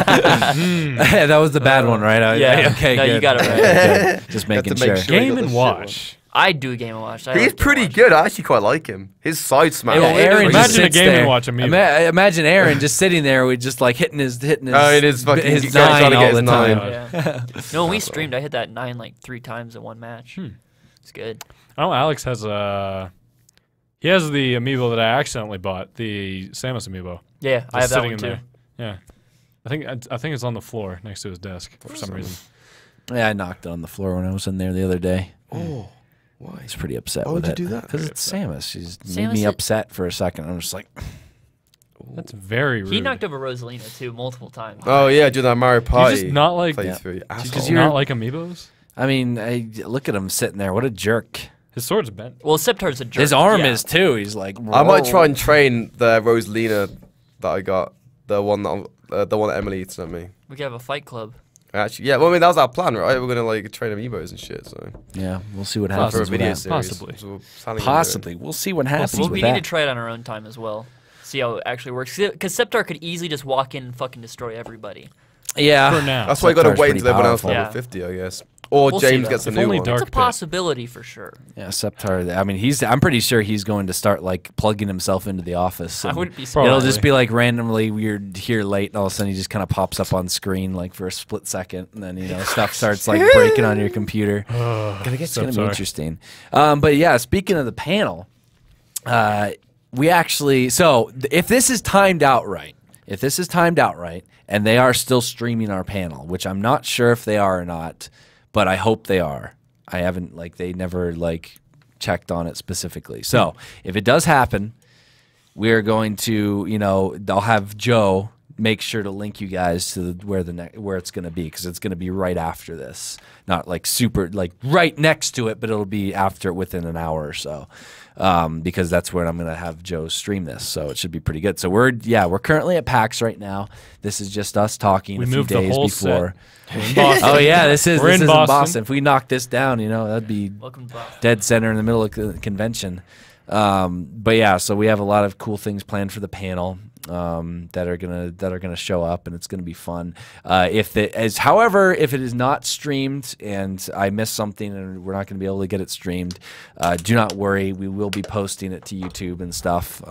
That was the bad one, right? yeah. Okay, No, good. you got it right. Okay, just Have to making make sure. sure you Game got and the shit Watch. I'd do a Game of Watch. I He's like Game pretty of Watch. good. I actually quite like him. His side smash. Yeah, Aaron just Imagine a sits Game there. and Watch amiibo. Imagine Aaron just sitting there with just like hitting his Oh, it is fucking. his he's trying nine to all get the his time. nine. Yeah. No, when we streamed, I hit that 9 like 3 times in one match. It's good. I know Alex has he has the amiibo that I accidentally bought, the Samus amiibo. Yeah, I have Just that sitting one in too. there. Yeah. I think it's on the floor next to his desk for some reason. Yeah, I knocked it on the floor when I was in there the other day. Oh, why? I was pretty upset Why with would it. you do that? Because it's Samus. She's made Samus me is- upset for a second. I'm just like, That's very rude. He knocked over Rosalina too multiple times. Oh yeah, do that Mario Party. just not like- playthrough. Do Asshole. you not like amiibos? I mean, look at him sitting there. What a jerk. His sword's bent. Well, Septar's a jerk. His arm yeah. is too. He's like, I might try and train the Rosalina that I got. The one that Emily sent me. We could have a fight club. Actually, yeah. Well, I mean, that was our plan, right? We're gonna like train amiibos and shit. So Yeah, we'll see what for a happens with video that. series. Possibly. So we're planning on doing. Possibly. We'll see what happens Well, with we that. need to try it on our own time as well. See how it actually works. Because Septar could easily just walk in and fucking destroy everybody. Yeah. For now. That's why you gotta Septar's wait pretty until everyone else powerful. level Yeah. 50, I guess. Or We'll see, James though. gets a If new only one. Dark It's a Pit. possibility for sure. Yeah, Septar. I mean, I'm pretty sure he's going to start like plugging himself into the office. I and wouldn't be Probably. surprised. It'll just be like randomly we're here late, and all of a sudden he just kind of pops up on screen like for a split second, and then stuff starts like breaking on your computer. It's gonna be interesting. But yeah, speaking of the panel, we actually if this is timed out right, and they are still streaming our panel, which I'm not sure if they are or not, but I hope they are. I haven't they never checked on it specifically. So if it does happen, we're going to I'll have Joe make sure to link you guys to where it's going to be, because it's going to be right after this, not super right next to it, but it'll be after within an hour or so, because that's where I'm going to have Joe stream this, so it should be pretty good. So we're currently at PAX right now. This is just us talking We a few moved the days whole before. We're in Boston. Oh yeah, this is We're in in Boston. Boston. If we knock this down, that'd be Welcome to Boston. dead center in the middle of the convention. But yeah, so we have a lot of cool things planned for the panel that are gonna show up, and it's gonna be fun. However, if it is not streamed and I miss something and we're not gonna be able to get it streamed, do not worry. We will be posting it to YouTube and stuff.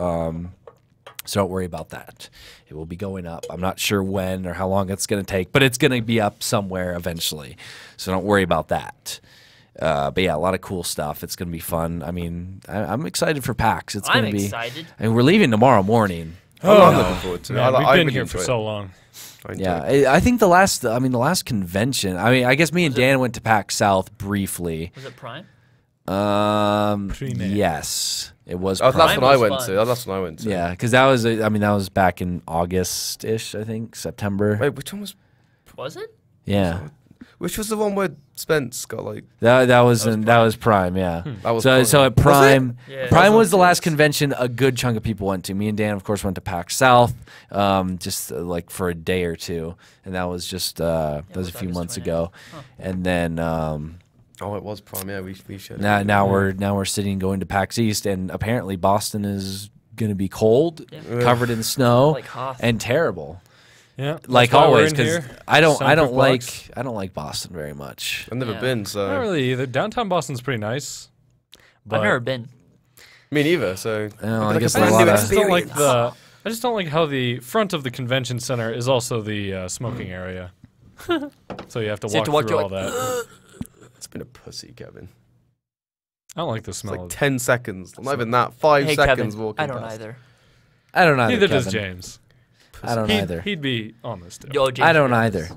So don't worry about that. It will be going up. I'm not sure when or how long it's going to take, but it's going to be up somewhere eventually. So don't worry about that. But yeah, a lot of cool stuff. It's going to be fun. I mean, I'm excited for PAX. It's going I'm to be. excited. I mean, we're leaving tomorrow morning. I'm looking forward to it. Man, I we've really been here for enjoy so it. long. I enjoy Yeah, it. I think the last convention. I mean, I guess me and Dan went to PAX South briefly. Was it Prime? Pre-May. Yes, it was. Oh, that's Prime. when I was went fun. to. That's when I went to. Yeah, because that was back in August-ish, I think, September. Wait, which one was? Was it? Yeah. Which was the one where Spence got like? That was Prime, yeah. That was So at Was it? Prime, Yeah. Prime was the Yes. last convention a good chunk of people went to. Me and Dan, of course, went to PAX South, just for a day or two, and that was just that was a few August months 29th. ago, and then Oh, it was Prime. Yeah, we should. now we're sitting going to PAX East, and apparently Boston is going to be cold, Yeah. covered in snow, Like Hoth. and terrible. Yeah. like That's why we're always, in because here. I don't Soundproof box. like Boston very much. I've never Yeah. been, so Not really either. Downtown Boston's pretty nice. I've never been. me neither. So Oh, I like guess a a brand lot new I of just don't like experience. I just don't like how the front of the convention center is also the smoking area. So you have to So you have walk to walk through through all that. it's been a pussy, Kevin. I don't like the It's smell like of 10 seconds. Not even that. 5 Hey, seconds Kevin, walking I don't past. either. I don't either. Neither does Kevin. James. I don't either. He'd be on this too. Yo, James, I don't yeah. either.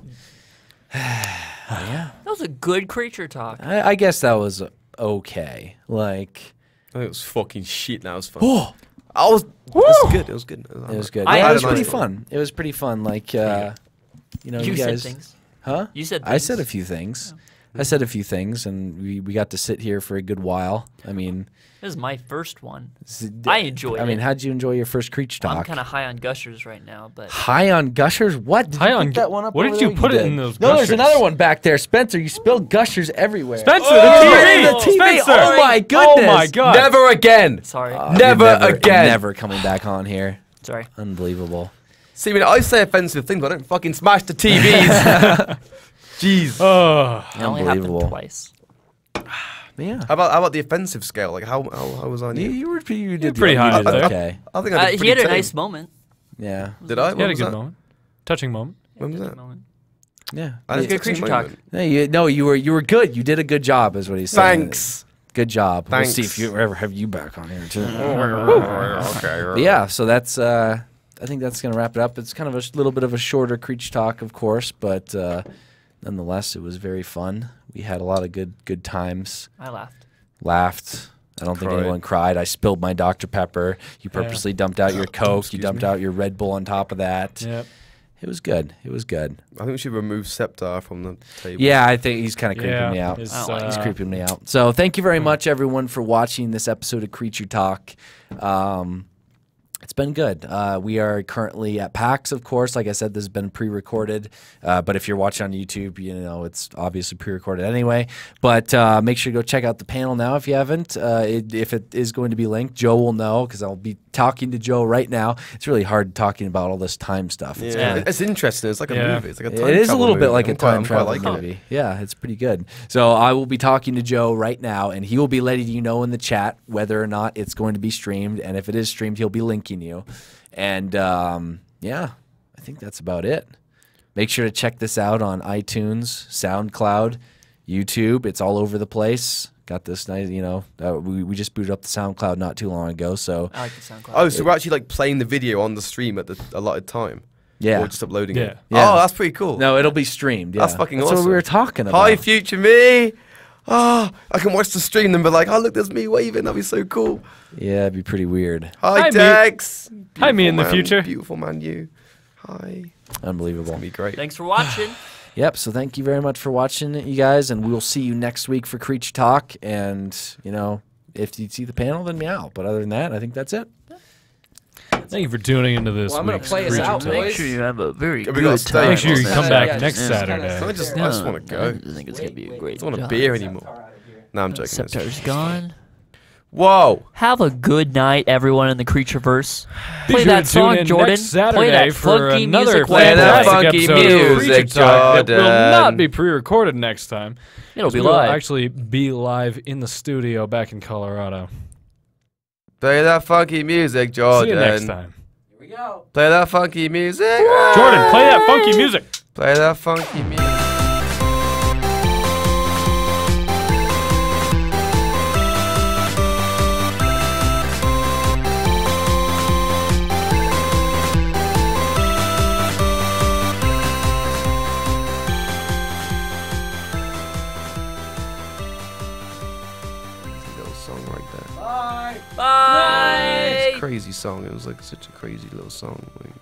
Yeah, That was a good creature talk. I guess that was okay. Like, I think it was fucking shit. That was fun. oh, I was. It was good. It was good. it was good. I Yeah, had it was a pretty nice fun. It was pretty fun. Like, you know, You said guys, things. huh? You said I things. said a few things. I said a few things, and we got to sit here for a good while. I mean, This is my first one. s- I enjoyed I mean, it. how'd you enjoy your first Creature I'm Talk? kind of high on gushers right now, but High on Gushers? What? Did High you on put that one up what over did you there? put it did. in those No, there's Gushers? another one back there. Spencer, you spilled Gushers everywhere. Spencer, Oh, the TV! the TV. Spencer! Oh my Oh goodness. my god! Never again. sorry. You're Never again. Never coming back on here. Sorry. Unbelievable. See, I mean, I say offensive things, but I don't fucking smash the TVs. Jeez. Oh, It only happened Unbelievable. twice. Yeah. How about the offensive scale? Like, how was I? You did pretty high you did there. okay. I think I did He pretty had a tame. nice moment. Yeah. Did I? he had What a was good that? moment. Touching moment. When was Good that? moment. Yeah. I Good didn't touch creature the talk. moment. No, you were good. You did a good job, is what he's saying. Thanks. Good job. We'll see Thanks. if you ever have you back on here too. Okay. But yeah, so that's I think that's gonna wrap it up. It's kind of a little bit of a shorter Creature Talk, of course, but nonetheless, it was very fun. We had a lot of good times. I laughed. Laughed. I don't think Cried. anyone cried. I spilled my Dr. Pepper. You purposely dumped out your Coke. You Excuse dumped me. out your Red Bull on top of that. Yep. It was good. It was good. I think we should remove Septar from the table. Yeah, I think he's kind of creeping Yeah. me out. It's, I don't like He's uh, creeping me out. So thank you very much, everyone, for watching this episode of Creature Talk. It's been good. We are currently at PAX, of course. Like I said, this has been pre-recorded. But if you're watching on YouTube, you know it's obviously pre-recorded anyway. But make sure to go check out the panel now if you haven't. If it is going to be linked, Joe will know because I'll be talking to Joe right now. It's really hard talking about all this time stuff. It's Yeah, kinda- it's interesting. It's like a Yeah. movie. It's like a time it is a travel little bit movie. like a I'm quite- time I'm quite travel liking it. movie. Yeah, it's pretty good. So I will be talking to Joe right now, and he will be letting you know in the chat whether or not it's going to be streamed. And if it is streamed, he'll be linking you. And yeah, I think that's about it. Make sure to check this out on iTunes, SoundCloud, YouTube. It's all over the place. Got this nice, you know, we just booted up the SoundCloud not too long ago. So I like the SoundCloud. Oh, so we're actually like playing the video on the stream at the allotted time. yeah. Or just uploading Yeah. it. Yeah. Oh, that's pretty cool. No, it'll be streamed. Yeah. That's fucking That's what awesome. we were talking about. Hi, future me. Oh, I can watch the stream and be like, oh, look, there's me waving. That'd be so cool. Yeah, it'd be pretty weird. Hi, Hi, me. Dex. Hi, me Beautiful in the man, future. Beautiful man, you. Hi. Unbelievable. That'd be great. Thanks for watching. Yep. So thank you very much for watching, you guys, and we'll see you next week for Creature Talk. And you know, if you see the panel, then meow. But other than that, I think that's it. Thank you for tuning into this Well, I'm gonna week's play us Creature out, Talk. boys. Make sure you have a very We gotta good stay. time. Make sure you come back Yeah, next just Saturday. I just want to go. I think it's gonna be a great. I don't want to job. be here anymore. No, I'm joking. Septar's gone. Whoa. Have a good night, everyone in the Creatureverse. Be Play sure that to tune song, in Jordan. next Saturday Play that for funky another music. Play that fantastic funky episode of Creature music, Talk that will not Jordan. be pre-recorded next time. It'll be We'll live. actually be live in the studio back in Colorado. Play that funky music, Jordan. See you next time. Play that funky music. Jordan, play that funky music. Play that funky music. Little song right there. Bye. Crazy song. It was like such a crazy little song. Like,